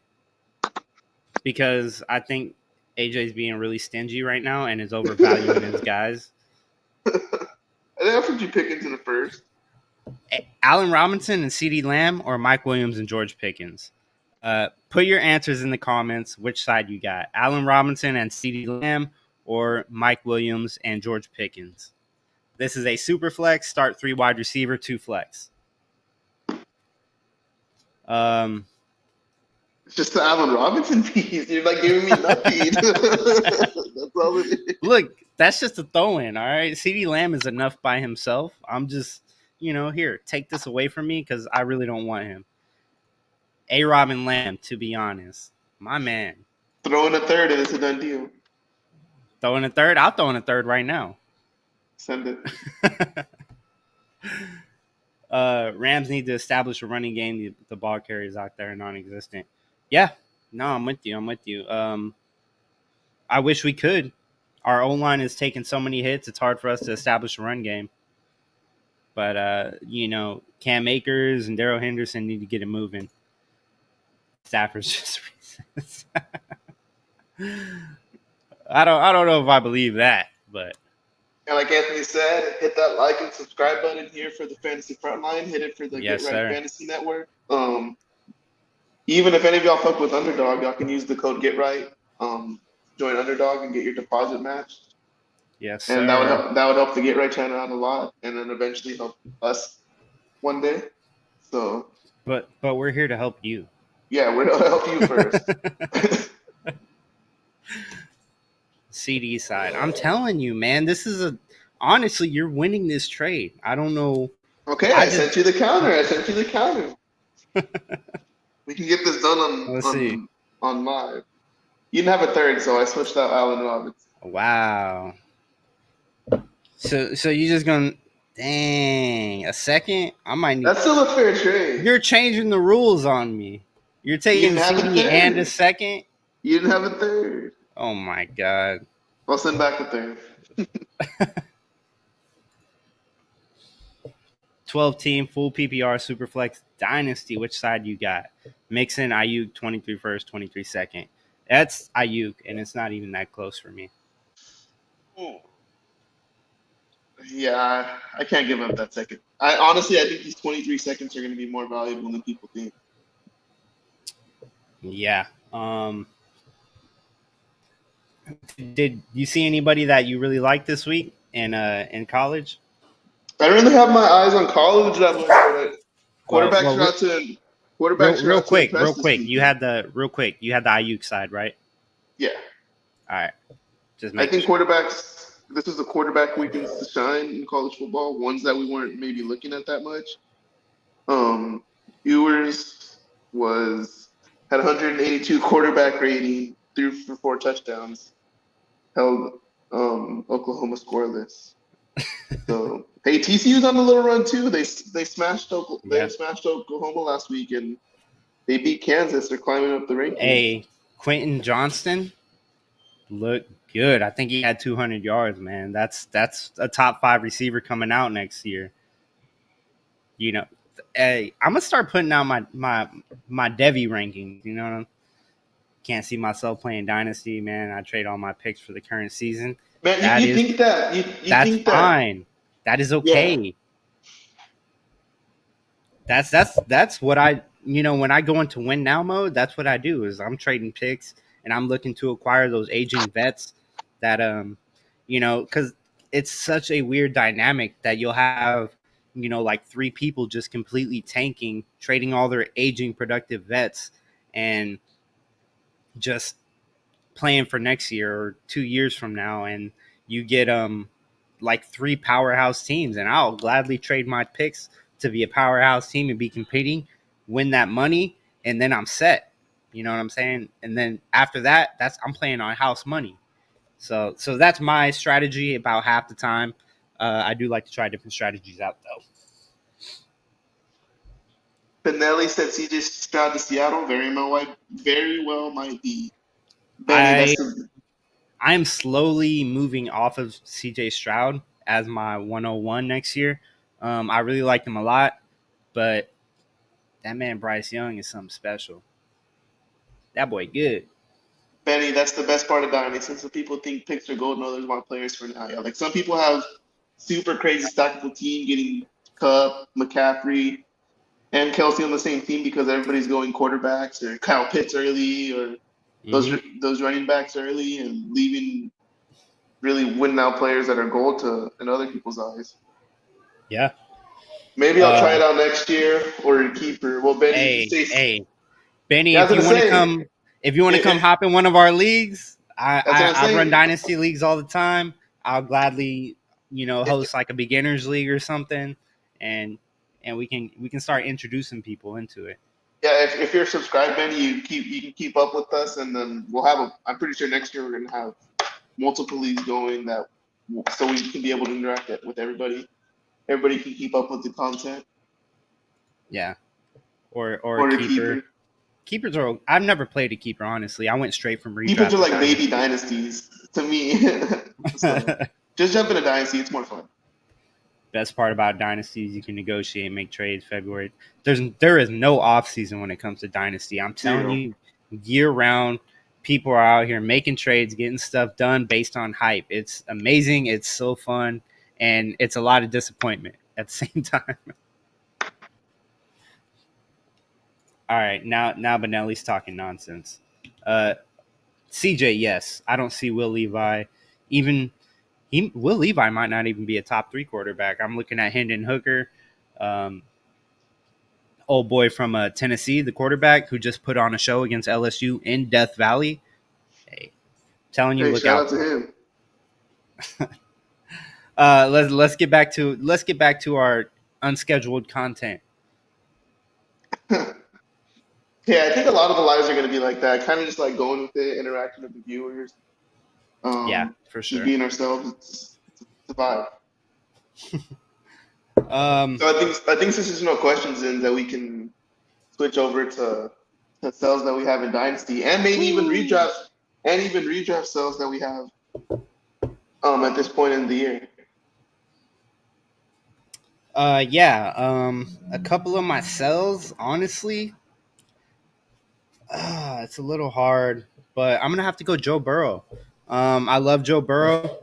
because I think AJ's being really stingy right now and is overvaluing his guys. I offered you Pickens in the first. Allen Robinson and CeeDee Lamb, or Mike Williams and George Pickens. Put your answers in the comments. Which side you got? Allen Robinson and CeeDee Lamb, or Mike Williams and George Pickens? This is a super flex. Start 3 wide receiver, 2 flex. It's just the Allen Robinson piece. You're like giving me nothing. That's all it is. Look, that's just a throw-in. All right, CeeDee Lamb is enough by himself. I'm just, here, take this away from me because I really don't want him. A-Rob and Lamb, to be honest. My man. Throw in a third and it's a done deal. Throw in a third? I'll throw in a third right now. Send it. Rams need to establish a running game. The ball carriers out there are non-existent. Yeah. No, I'm with you. I wish we could. Our O-line is taking so many hits, it's hard for us to establish a run game. But, Cam Akers and Darrell Henderson need to get it moving. Stafford's just reasons. I don't know if I believe that, but and like Anthony said, hit that like and subscribe button here for the Fantasy Frontline. Hit it for the Get Right Fantasy Network. Even if any of y'all fuck with Underdog, y'all can use the code Get Right. Join Underdog and get your deposit matched. Yes, and that would help the Get Right channel out a lot, and then eventually help us one day. So, but we're here to help you. Yeah, we're going to help you first. CD side. I'm telling you, man, this is honestly, you're winning this trade. I don't know. Okay, I sent you the counter. We can get this done on live. You didn't have a third, so I switched out Allen Robinson. Wow. So you just going to... Dang. A second? I might need... That's still a fair trade. You're changing the rules on me. You're taking CD and a second? You didn't have a third. Oh, my God. I'll send back a third. 12-team, full PPR, Superflex, Dynasty. Which side you got? Mixon, Ayuk, 23 first, 23 second. That's Ayuk, and it's not even that close for me. Yeah, I can't give up that second. I think these 23 seconds are going to be more valuable than people think. Yeah. Did you see anybody that you really liked this week in college? I don't really have my eyes on college that much, but quarterbacks real quick. You had the Ayuk side, right? Yeah. All right. I think quarterbacks. This is the quarterback weekends to shine in college football. Ones that we weren't maybe looking at that much. Ewers had 182 quarterback rating, threw for 4 touchdowns, held Oklahoma scoreless. So hey, TCU's on a little run too. They smashed Oklahoma last week and they beat Kansas. They're climbing up the rankings. Hey, Quentin Johnston looked good. I think he had 200 yards, man. That's a top 5 receiver coming out next year. You know, hey, I'm gonna start putting out my Devi rankings. You know, can't see myself playing Dynasty, man. I trade all my picks for the current season. Man, That you is think that that's think that fine. That is yeah. okay. That's what I when I go into win now mode, that's what I do is I'm trading picks and I'm looking to acquire those aging vets that because it's such a weird dynamic that you'll have like three people just completely tanking, trading all their aging productive vets and just playing for next year or 2 years from now, and you get like three powerhouse teams, and I'll gladly trade my picks to be a powerhouse team and be competing, win that money, and then I'm set. You know what I'm saying? And then after that, I'm playing on house money. So that's my strategy about half the time. I do like to try different strategies out though. Pinelli said CJ Stroud to Seattle. Very well might be. Benny, I that's the I am slowly moving off of CJ Stroud as my 101 next year. I really like him a lot, but that man Bryce Young is something special. That boy good. Benny. That's the best part of Dynasty. Since some people think picks are gold, and others want players for now. Yeah, like some people have super crazy stackable team getting Cup, McCaffrey, and Kelsey on the same team because everybody's going quarterbacks or Kyle Pitts early or those running backs early and leaving really win now players that are gold to in other people's eyes. Yeah. Maybe I'll try it out next year or a keeper. Well, Benny, Hey, Benny, yeah, if you want to come hop in one of our leagues, I run Dynasty leagues all the time. I'll gladly, host like a beginners league or something, and we can start introducing people into it. Yeah, if you're subscribed, Benny, you can keep up with us, and then we'll have I'm pretty sure next year we're gonna have multiple leagues going so we can be able to interact with everybody. Everybody can keep up with the content. Yeah, or a keeper. Keepers are. I've never played a keeper, honestly. I went straight from redraft. Keepers are like baby dynasties to me. So, just jump in a dynasty; it's more fun. Best part about dynasties, you can negotiate, make trades. February, there is no off season when it comes to dynasty. I'm telling you, year round, people are out here making trades, getting stuff done based on hype. It's amazing. It's so fun, and it's a lot of disappointment at the same time. All right, now Benelli's talking nonsense. CJ, yes, I don't see Will Levi. Will Levi might not even be a top 3 quarterback. I'm looking at Hendon Hooker, old boy from Tennessee, the quarterback who just put on a show against LSU in Death Valley. Hey, telling you, look out to him. Let's get back to our unscheduled content. Yeah, I think a lot of the lives are going to be like that. Kind of just like going with it, interacting with the viewers. Yeah, for sure. Just being ourselves. It's a vibe. So I think since there's no questions in that we can switch over to cells that we have in Dynasty and maybe even redraft cells that we have at this point in the year. A couple of my cells, honestly. It's a little hard, but I'm gonna have to go Joe Burrow. I love Joe Burrow,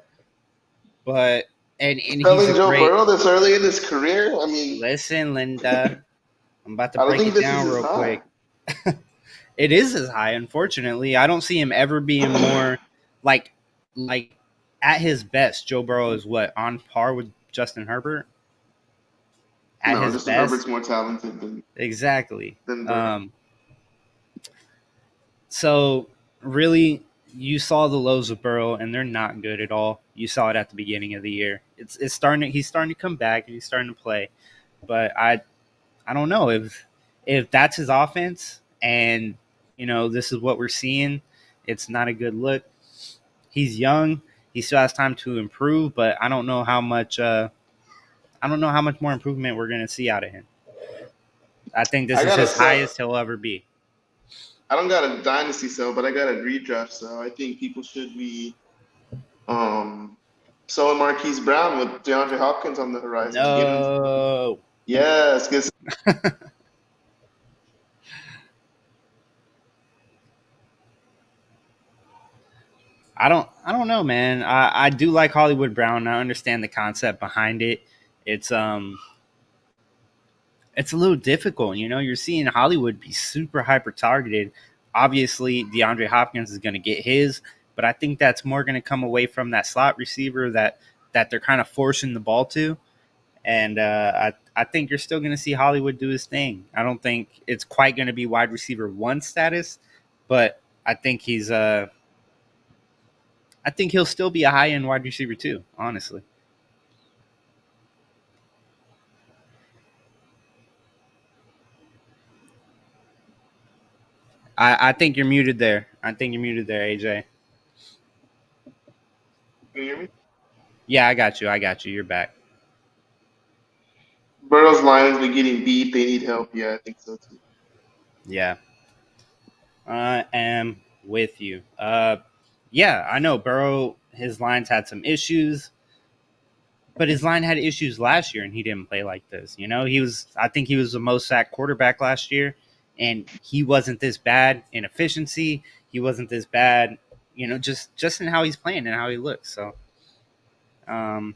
but and he's Joe Burrow this early in his career. I mean, listen, Linda, I'm about to break it down real quick. It is as high, unfortunately. I don't see him ever being more like at his best. Joe Burrow is what, on par with Justin Herbert? Justin Herbert's more talented than exactly. Than so really, you saw the lows of Burrow, and they're not good at all. You saw it at the beginning of the year. It's starting. He's starting to come back, and he's starting to play. But I don't know if that's his offense, and this is what we're seeing. It's not a good look. He's young. He still has time to improve, but I don't know how much. I don't know how much more improvement we're going to see out of him. I think this is his highest he'll ever be. I don't got a dynasty cell, but I got a redraft cell. I think people should be selling Marquise Brown with DeAndre Hopkins on the horizon. No. Yes, because I don't know, man. I do like Hollywood Brown. I understand the concept behind it. It's it's a little difficult. You're seeing Hollywood be super hyper targeted. Obviously, DeAndre Hopkins is going to get his, but I think that's more going to come away from that slot receiver that they're kind of forcing the ball to. And I think you're still going to see Hollywood do his thing. I don't think it's quite going to be wide receiver one status, but I think I think he'll still be a high end wide receiver too. Honestly, I think you're muted there. I think you're muted there, AJ. can you hear me? Yeah, I got you. I got you. You're back. Burrow's Lions been getting beat. They need help. Yeah, I think so too. Yeah, I am with you. Yeah, I know Burrow. His lines had some issues, but his line had issues last year, and he didn't play like this. I think he was the most sacked quarterback last year, and he wasn't this bad in efficiency. He wasn't this bad, just in how he's playing and how he looks. So, um,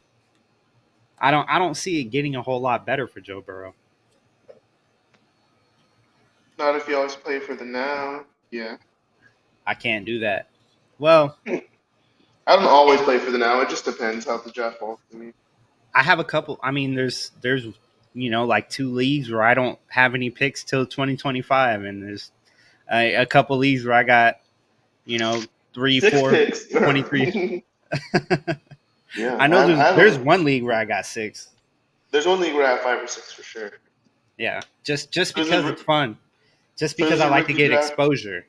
I don't see it getting a whole lot better for Joe Burrow. Not if you always play for the now. Yeah. I can't do that. Well, I don't always play for the now. It just depends how the draft falls to me. I have a couple. I mean, there's like two leagues where I don't have any picks till 2025, and there's a couple leagues where I got you know 3, Six 4, picks. 23. Yeah, I know I there's don't. one league where I got 6. There's one league where I have 5 or 6 for sure. Yeah, just So there's because a, it's fun, just so because there's I a like to rookie get draft. exposure.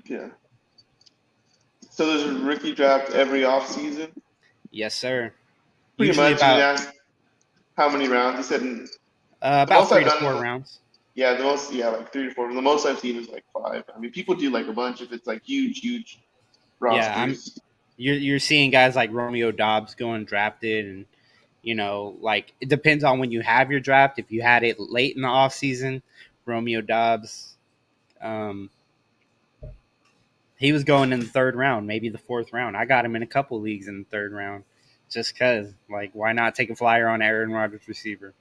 Yeah. So there's a rookie draft every off season. Yes, sir. Pretty Usually much. You about asked how many rounds. He said the about most I've 3 to done. 4 rounds. Yeah, the most. Yeah, like 3 to 4. The most I've seen is like 5. I mean, people do like a bunch if it's like huge Yeah, I'm. rosters. You're seeing guys like Romeo Dobbs going drafted, and like it depends on when you have your draft. If you had it late in the off season, Romeo Dobbs, um, he was going in the 3rd round, maybe the 4th round. I got him in a couple leagues in the 3rd round, just because. Like, why not take a flyer on Aaron Rodgers receiver?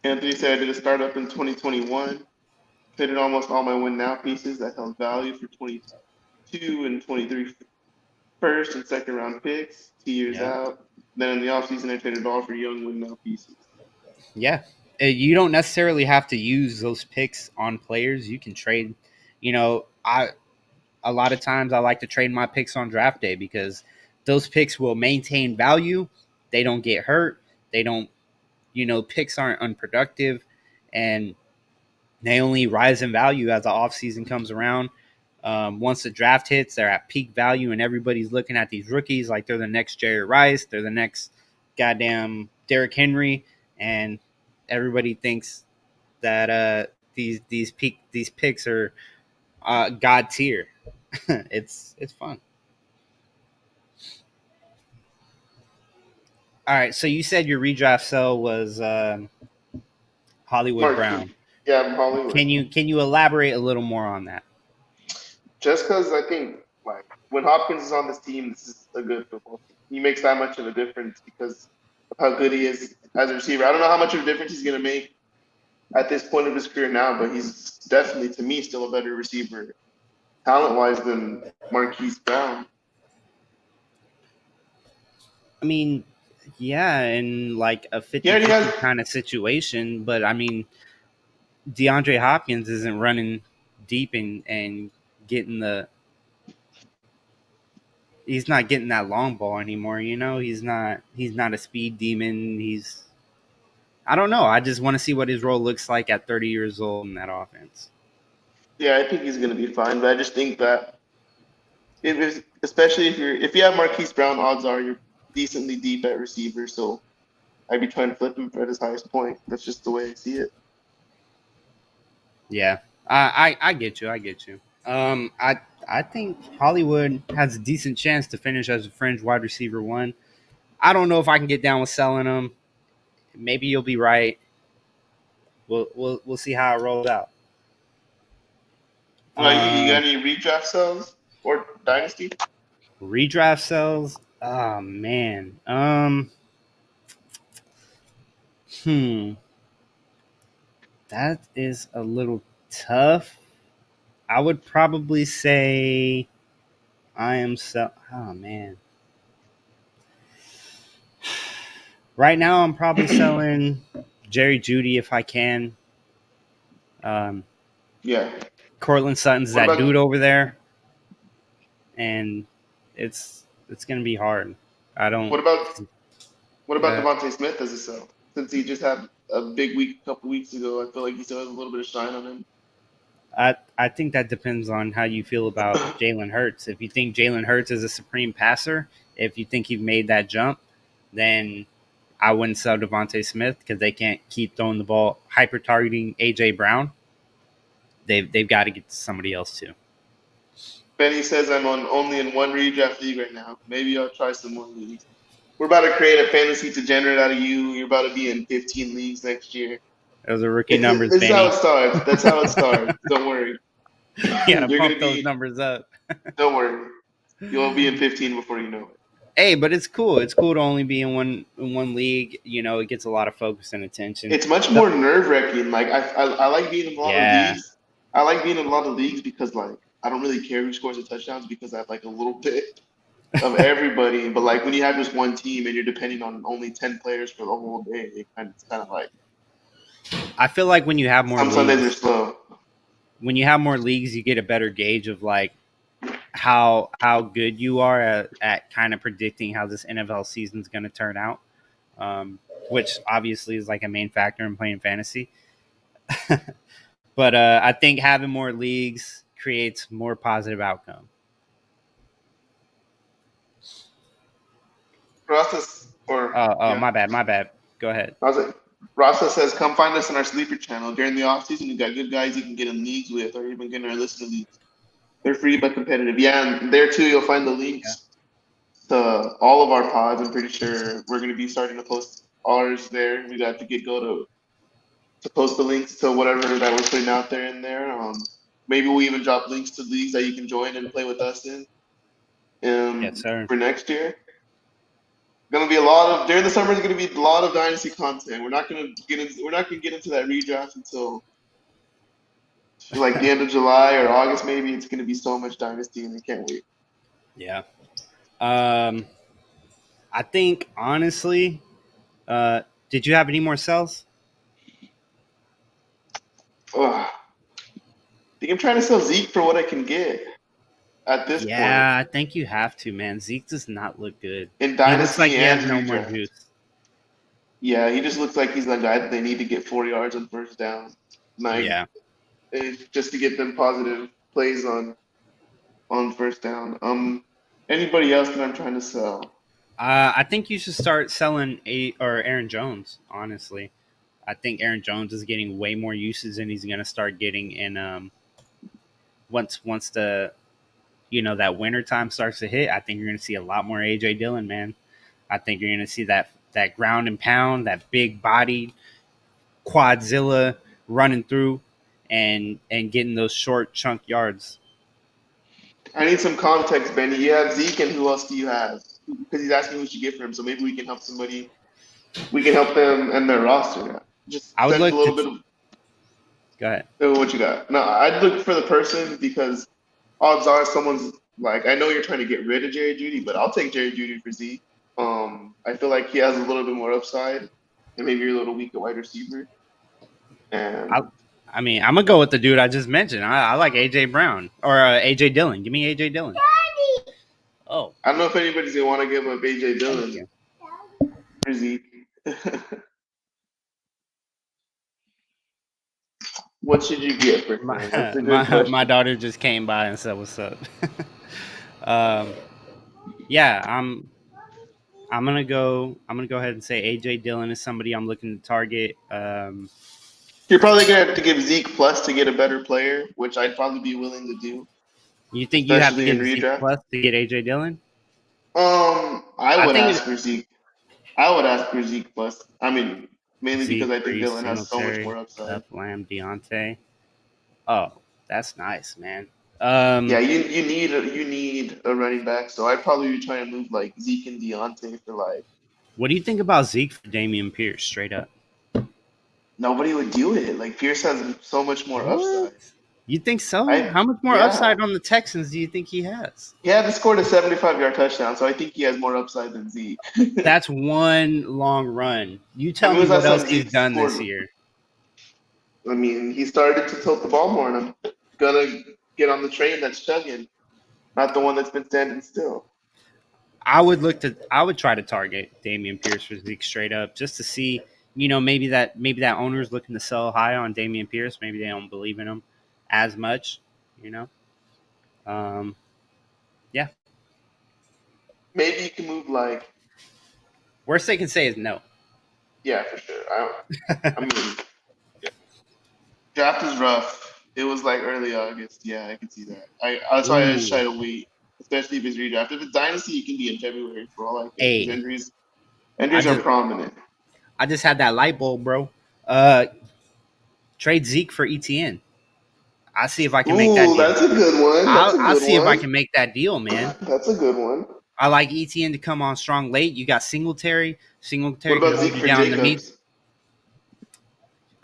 Anthony said I did a startup in 2021. Traded almost all my win now pieces that held value for 22 and 23 first and second round picks, 2 years Yeah, out. Then in the offseason, I traded all for young win now pieces. yeah. You don't necessarily have to use those picks on players. You can trade. I a lot of times I like to trade my picks on draft day because those picks will maintain value. They don't get hurt. They don't, picks aren't unproductive, and they only rise in value as the offseason comes around. Once the draft hits, they're at peak value, and everybody's looking at these rookies like they're the next Jerry Rice, they're the next goddamn Derrick Henry, and everybody thinks that these picks are god tier. It's fun. All right, so you said your redraft sell was Hollywood Marquis. Brown. Yeah, I'm Hollywood. Can you elaborate a little more on that? Just because I think like when Hopkins is on this team, this is a good football team. He makes that much of a difference because of how good he is as a receiver. I don't know how much of a difference he's going to make at this point of his career now, but he's definitely, to me, still a better receiver talent-wise than Marquise Brown. I mean, yeah, in like a He already 50-50 has. kind of situation, but I mean, DeAndre Hopkins isn't running deep and getting he's not getting that long ball anymore, he's not a speed demon. I don't know. I just want to see what his role looks like at 30 years old in that offense. Yeah, I think he's going to be fine, but I just think that especially if you have Marquise Brown, odds are you're decently deep at receiver. So I'd be trying to flip him at his highest point. That's just the way I see it. Yeah, I get you. I get you. I think Hollywood has a decent chance to finish as a fringe wide receiver one. I don't know if I can get down with selling him. Maybe you'll be right. We'll see how it rolls out. You got any redraft sells or Dynasty? Redraft sells? Oh man. That is a little tough. I would probably say I am oh man. Right now I'm probably selling Jerry Jeudy if I can. Yeah. Cortland Sutton's that dude over there. And it's gonna be hard. I don't. What about Devontae Smith as a sell? Since he just had a big week a couple weeks ago, I feel like he still has a little bit of shine on him. I think that depends on how you feel about Jalen Hurts. If you think Jalen Hurts is a supreme passer, if you think he made that jump, then I wouldn't sell Devontae Smith because they can't keep throwing the ball, hyper targeting AJ Brown. They've got to get to somebody else too. Benny says I'm only in one redraft league right now. Maybe I'll try some more leagues. We're about to create a fantasy degenerate out of you. You're about to be in 15 leagues next year. Those are rookie numbers, This Benny. is how it starts. That's how it starts. Don't worry. Yeah, pump those numbers up. Don't worry. You'll be in 15 before you know it. Hey, but it's cool. It's cool to only be in one league. You know, it gets a lot of focus and attention. It's much more nerve-wracking. Like I like being in a lot of leagues. I like being in a lot of leagues because like I don't really care who scores the touchdowns because I have like a little bit of everybody. But like when you have just one team and you're depending on only 10 players for the whole day, it's kind of like. I feel like when you have more some Sundays are slow. When you have more leagues, you get a better gauge of like how good you are at kind of predicting how this NFL season is going to turn out, which obviously is like a main factor in playing fantasy. But I think having more leagues creates more positive outcome. My bad. Go ahead. Rasa says, come find us in our sleeper channel. During the offseason, we got good guys you can get in leagues with or even get in our listener leagues. They're free but competitive. Yeah, and there too you'll find the links to all of our pods. I'm pretty sure we're going to be starting to post ours there. We got to get to post the links to whatever that we're putting out there in there. Maybe we'll even drop links to leagues that you can join and play with us in yes, sir. For next year. Going to be during the summer. Is going to be a lot of Dynasty content. We're not going to get into that redraft until like the end of July or August. Maybe it's going to be so much Dynasty, and I can't wait. Yeah, I think honestly, did you have any more sells? I think I'm trying to sell Zeke for what I can get. At this point. Yeah, I think you have to, man. Zeke does not look good. In Dynasty, he looks like he has no more juice. Yeah, he just looks like he's the guy that they need to get 4 yards on first down. Just to get them positive plays on first down. Anybody else that I'm trying to sell? I think you should start selling Aaron Jones, honestly. I think Aaron Jones is getting way more usage than he's going to start getting in once the that winter time starts to hit. I think you're going to see a lot more AJ Dillon, man. I think you're going to see that ground and pound, that big body quadzilla running through and getting those short chunk yards. I need some context, Benny. You have Zeke, and who else do you have? Because he's asking who should get for him, so maybe we can help somebody. We can help them and their roster. Just I would look a little bit of. Go ahead. What you got? No, I'd look for the person because odds are someone's like, I know you're trying to get rid of Jerry Jeudy, but I'll take Jerry Jeudy for Zeke. I feel like he has a little bit more upside, and maybe you're a little weak at wide receiver. And I'm gonna go with the dude I just mentioned. I like AJ Brown or AJ Dillon. Give me AJ Dillon. Daddy. Oh, I don't know if anybody's gonna want to give up AJ Dillon for Zeke. What should you get for him? My daughter just came by and said, "What's up?" Yeah, I'm gonna go ahead and say AJ Dillon is somebody I'm looking to target. You're probably gonna have to give Zeke plus to get a better player, which I'd probably be willing to do. You think you have to get Zeke plus to get AJ Dillon? I would ask for Zeke. I would ask for Zeke plus. I mean, mainly because Zeke, I think Brees, Dylan has so much Singletary, more upside. Kupp, Lamb, Deontay. Oh, that's nice, man. Yeah, you need a running back. So I'd probably be trying to move like Zeke and Deontay for like. What do you think about Zeke for Dameon Pierce? Straight up. Nobody would do it. Like Pierce has so much more What? upside. You think so? How much more Yeah. upside on the Texans do you think he has? He had to score a 75-yard touchdown, so I think he has more upside than Zeke. That's one long run. You I tell mean, me was what last else time he's Zeke done scored? this year. I mean, he started to tilt the ball more, and I'm gonna get on the train that's chugging, not the one that's been standing still. I would try to target Dameon Pierce for Zeke straight up just to see, maybe that owner's looking to sell high on Dameon Pierce. Maybe they don't believe in him as much, you know. Yeah. Maybe you can move like. Worst they can say is no. Yeah, for sure. I mean, yeah. Draft is rough. It was like early August. Yeah, I can see that. That's why I just try Ooh. to wait, especially if it's redraft. If it's dynasty, it can be in February for all I care because Hey, I injuries are just prominent. had that light bulb, bro. Trade Zeke for ETN. I'll see if I can make that Ooh, deal. that's a good one. That's a I'll good see if I one. can make that deal, man. That's a good one. I like ETN to come on strong late. You got Singletary. What Singletary can about hold Zeke you for down in the meat.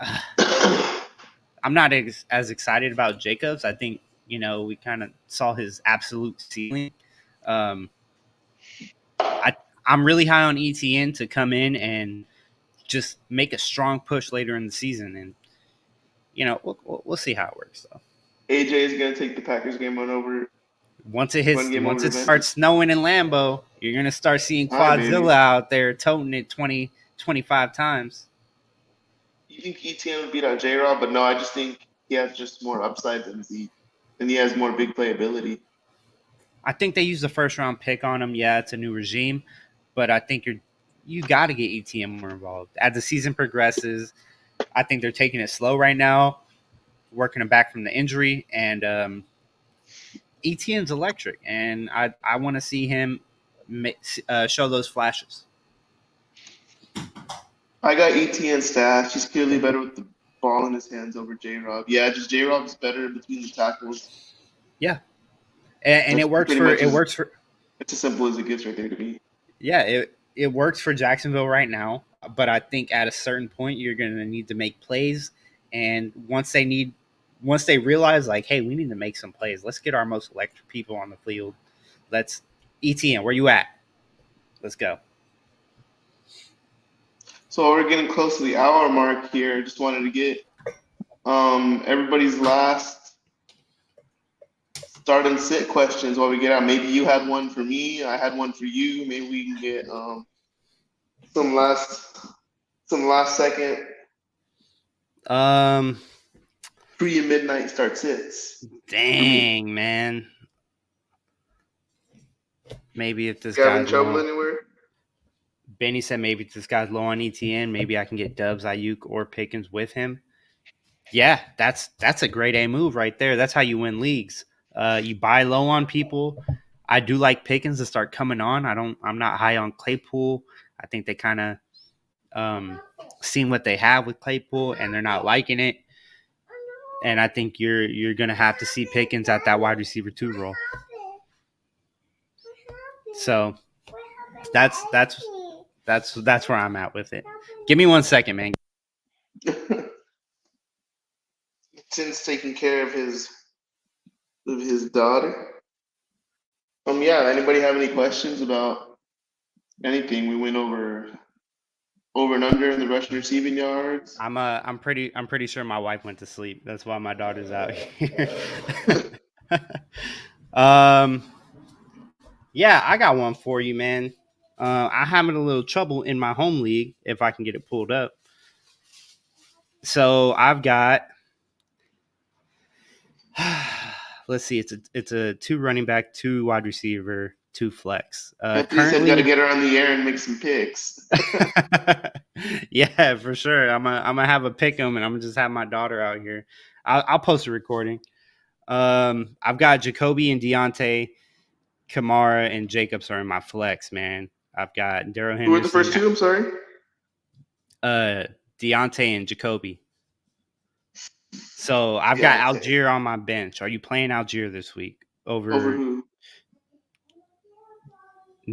Jacobs? I'm not as excited about Jacobs. I think, we kind of saw his absolute ceiling. Um, I'm really high on ETN to come in and just make a strong push later in the season. And, we'll see how it works, though. AJ is gonna take the Packers game on over. Once Over it eventually. starts snowing in Lambeau, you're going to start seeing Hi, baby. Quadzilla out there toting it 20, 25 times. You think ETN would beat out J-Rob, but no, I just think he has just more upside than Zeke, and he has more big playability. I think they used the first round pick on him. Yeah, it's a new regime, but I think you got to get ETN more involved as the season progresses. I think they're taking it slow right now, working him back from the injury, and ETN's electric, and I want to see him show those flashes. I got ETN stats. He's clearly better with the ball in his hands over J-Rob. Yeah, just J-Rob's better between the tackles. Yeah, and it works for It's as simple as it gets right there to me. Yeah, it works for Jacksonville right now, but I think at a certain point you're going to need to make plays, and once they realize like, hey, we need to make some plays. Let's get our most electric people on the field. Let's ETN, where you at? Let's go. So we're getting close to the hour mark here. Just wanted to get everybody's last start and sit questions while we get out. Maybe you had one for me. I had one for you. Maybe we can get some last second pre and midnight start sits. Dang, man. Maybe if this Having guy's trouble low, anywhere? Benny said maybe if this guy's low on ETN, maybe I can get Dubs, Ayuk, or Pickens with him. Yeah, that's a great A move right there. That's how you win leagues. You buy low on people. I do like Pickens to start coming on. I'm not high on Claypool. I think they kind of seen what they have with Claypool and they're not liking it. And I think you're gonna have to see Pickens at that wide receiver 2 role. So that's where I'm at with it. Give me 1 second, man. Since taking care of his daughter. Yeah, anybody have any questions about anything? We went over and under in the rushing receiving yards. I'm pretty sure my wife went to sleep. That's why my daughter's out here. Yeah, I got one for you, man. I'm having a little trouble in my home league if I can get it pulled up. So I've got let's see, it's a 2 running back, 2 wide receiver, 2 flex. Currently, got to get her on the air and make some picks. Yeah, for sure. I'm gonna have a pick 'em, and I'm gonna just have my daughter out here. I'll post a recording. I've got Jacoby and Deontay, Kamara and Jacobs are in my flex, man. I've got Darrell Henderson. Who were the first two? I'm sorry. Deontay and Jacoby. So I've got Algier on my bench. Are you playing Algier this week over who?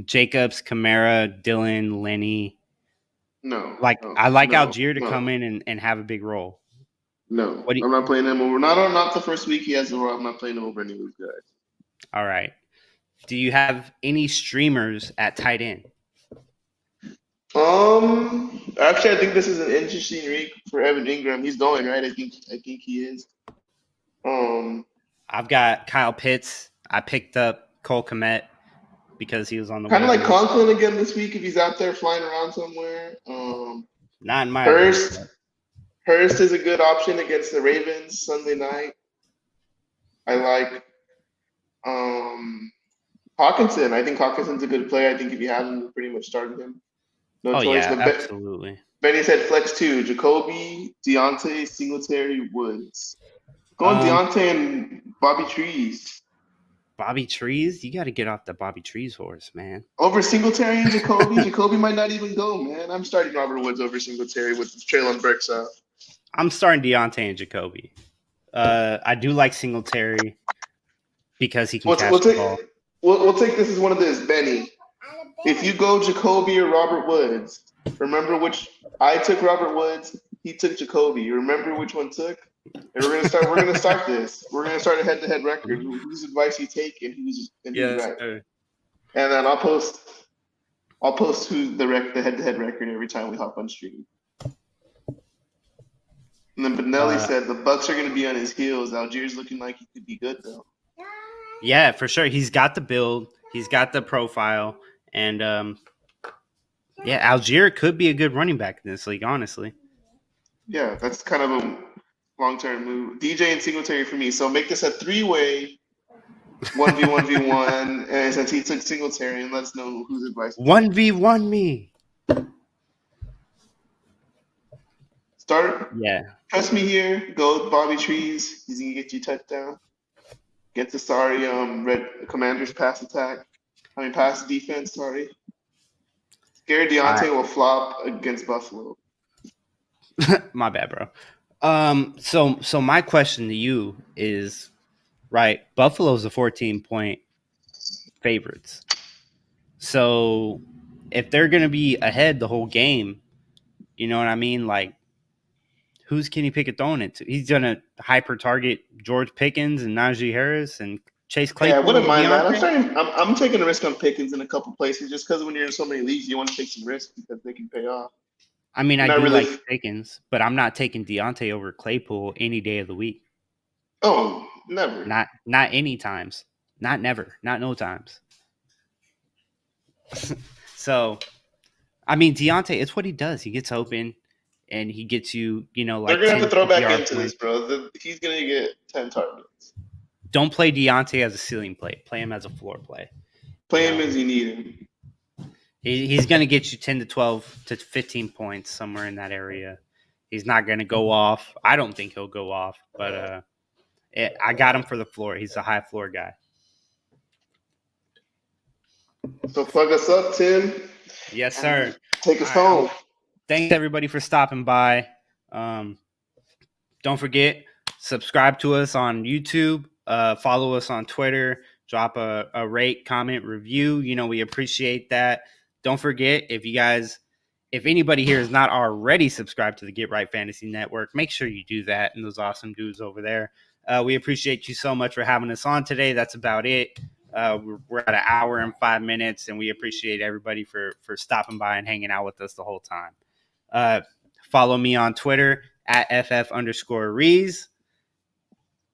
Jacobs, Kamara, Dylan, Lenny? No. I like Algier to come in and have a big role. No, I'm not playing him over. Not the first week he has the role. I'm not playing him over any of those guys. All right. Do you have any streamers at tight end? Actually, I think this is an interesting week for Evan Ingram. He's going, right? I think he is. I've got Kyle Pitts. I picked up Cole Kmet because he was on the kind of like Conklin again this week if he's out there flying around somewhere. Not in my Hurst is a good option against the Ravens Sunday night. I like Hawkinson. I think Hawkinson's a good player. I think if you have him, you're pretty much starting him. No choice. Yeah, absolutely. Benny said flex too. Jacoby, Deontay, Singletary, Woods. Going Deontay and Bobby Trees. Bobby Trees? You got to get off the Bobby Trees horse, man. Over Singletary and Jacoby? Jacoby might not even go, man. I'm starting Robert Woods over Singletary with Traylon Burks out. I'm starting Deontay and Jacoby. I do like Singletary because he can catch the ball. We'll take this as one of this, Benny. If you go Jacoby or Robert Woods, remember which I took Robert Woods, he took Jacoby. You remember which one took? And we're gonna start this. We're gonna start a head-to-head record. Whose advice you take and who's right. Sir. And then I'll post who's the head-to-head record every time we hop on stream. And then Benelli said the Bucks are gonna be on his heels. Algier's looking like he could be good though. Yeah, for sure. He's got the build, he's got the profile, and Algier could be a good running back in this league, honestly. Yeah, that's kind of a long-term move. DJ and Singletary for me. So make this a three-way 1v1v1. And since he took Singletary, and let us know whose advice. 1v1 me. Start. Yeah. Trust me here. Go with Bobby Trees. He's gonna get you touchdown. Get the Red Commanders pass defense. Sorry. Scary Deontay will flop against Buffalo. My bad, bro. So my question to you is, right, Buffalo's a 14-point favorites. So if they're going to be ahead the whole game, you know what I mean? Like, who's Kenny Pickett throwing it to? He's going to hyper-target George Pickens and Najee Harris and Chase Claypool. Yeah, I wouldn't mind that. I'm taking a risk on Pickens in a couple places just because when you're in so many leagues, you want to take some risks because they can pay off. I mean, I do like Pickens, but I'm not taking Deontay over Claypool any day of the week. Oh, never. Not any times. Not never. Not no times. So, I mean, Deontay, it's what he does. He gets open, and he gets you, like they're going to have to throw back into this, bro. He's going to get 10 targets. Don't play Deontay as a ceiling play. Play him as a floor play. Play him as you need him. He's going to get you 10 to 12 to 15 points somewhere in that area. He's not going to go off. I don't think he'll go off, but I got him for the floor. He's a high floor guy. So plug us up, Tim. Yes, sir. Take us home. Thanks, everybody, for stopping by. Don't forget, subscribe to us on YouTube. Follow us on Twitter. Drop a rate, comment, review. We appreciate that. Don't forget, if anybody here is not already subscribed to the Get Right Fantasy Network, make sure you do that and those awesome dudes over there. We appreciate you so much for having us on today. That's about it. We're at an hour and 5 minutes, and we appreciate everybody for stopping by and hanging out with us the whole time. Follow me on Twitter at @FF_Rees.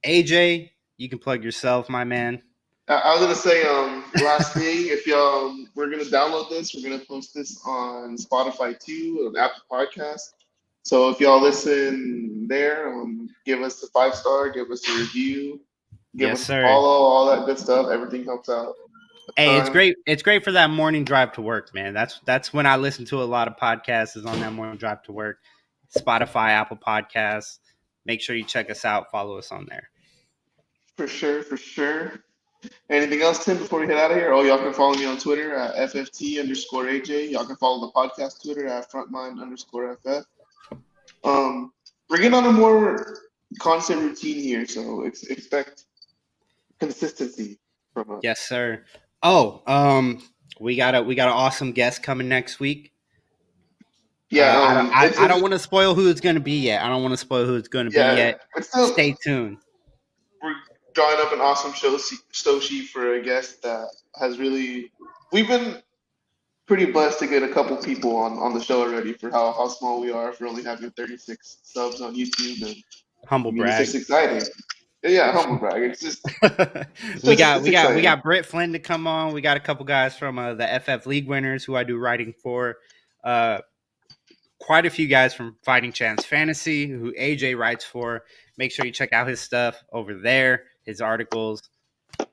AJ, you can plug yourself, my man. I was gonna say, last thing, if we're gonna download this, we're gonna post this on Spotify too, on Apple Podcasts. So if y'all listen there, give us a 5-star, give us a review, give us a follow, all that good stuff. Everything helps out. Hey, it's great. It's great for that morning drive to work, man. That's when I listen to a lot of podcasts, is on that morning drive to work. Spotify, Apple Podcasts. Make sure you check us out. Follow us on there. For sure. Anything else, Tim, before we head out of here? Oh, y'all can follow me on Twitter at FFT_AJ. Y'all can follow the podcast Twitter at Frontline_FF. We're getting on a more constant routine here, so expect consistency from us. Yes, sir. Oh, we got an awesome guest coming next week. Yeah, I don't want to spoil who it's going to be yet. Stay tuned. We're drawing up an awesome show sheet for a guest that has really. We've been pretty blessed to get a couple people on the show already for how small we are, for only having 36 subs on YouTube. And humble brag. It's just exciting. Yeah, humble brag. It's just we got Britt Flynn to come on. We got a couple guys from the FF League winners who I do writing for. Quite a few guys from Fighting Chance Fantasy who AJ writes for. Make sure you check out his stuff over there. His articles,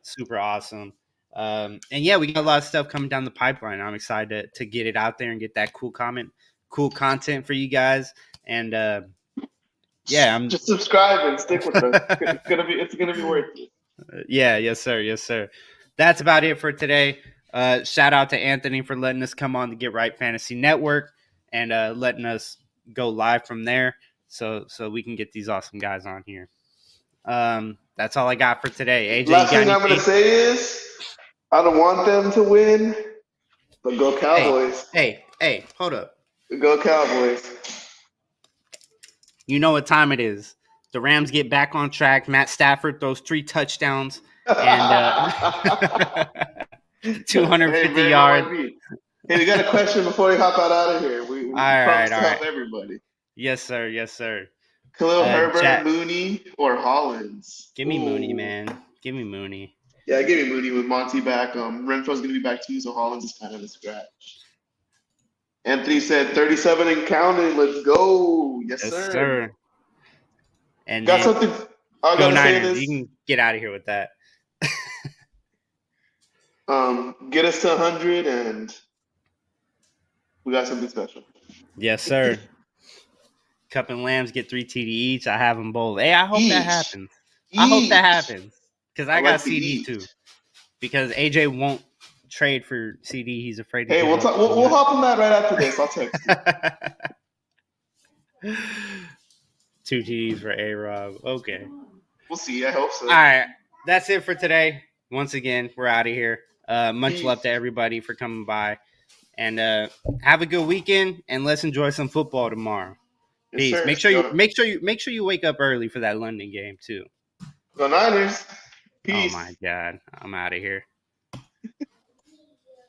super awesome. And yeah, we got a lot of stuff coming down the pipeline. I'm excited to get it out there and get that cool content for you guys. And yeah, I'm just subscribe and stick with us. It's gonna be worth it. Yeah, yes sir. That's about it for today. Shout out to Anthony for letting us come on the Get Right Fantasy Network and letting us go live from there, so we can get these awesome guys on here. That's all I got for today. AJ, last thing I'm gonna say is I don't want them to win, but go Cowboys. Hey, hold up. Go Cowboys. You know what time it is. The Rams get back on track. Matt Stafford throws 3 touchdowns and 250 yards. Hey, we got a question before we hop out of here. We all right. help everybody. Yes, sir. Khalil Herbert, Mooney, or Hollins? Give me Mooney, man. Give me Mooney. Yeah, give me Mooney with Monty back. Renfro's going to be back too, so Hollins is kind of a scratch. Anthony said 37 and counting. Let's go. Yes, sir. And got something. I go gotta say Niners. this. You can get out of here with that. Get us to 100, and we got something special. Yes, sir. Cup and Lambs get 3 TD each. I have them both. Hey, I hope that happens. I hope that happens because I got CD too. Because AJ won't trade for CD. He's afraid to. Hey, we'll hop on that right after this. I'll text you. 2 TDs for A-Rob. Okay. We'll see. I hope so. All right. That's it for today. Once again, we're out of here. Much love to everybody for coming by. And have a good weekend. And let's enjoy some football tomorrow. Peace. Yes, make sure you wake up early for that London game too. Go Niners. Peace. Oh my God. I'm out of here.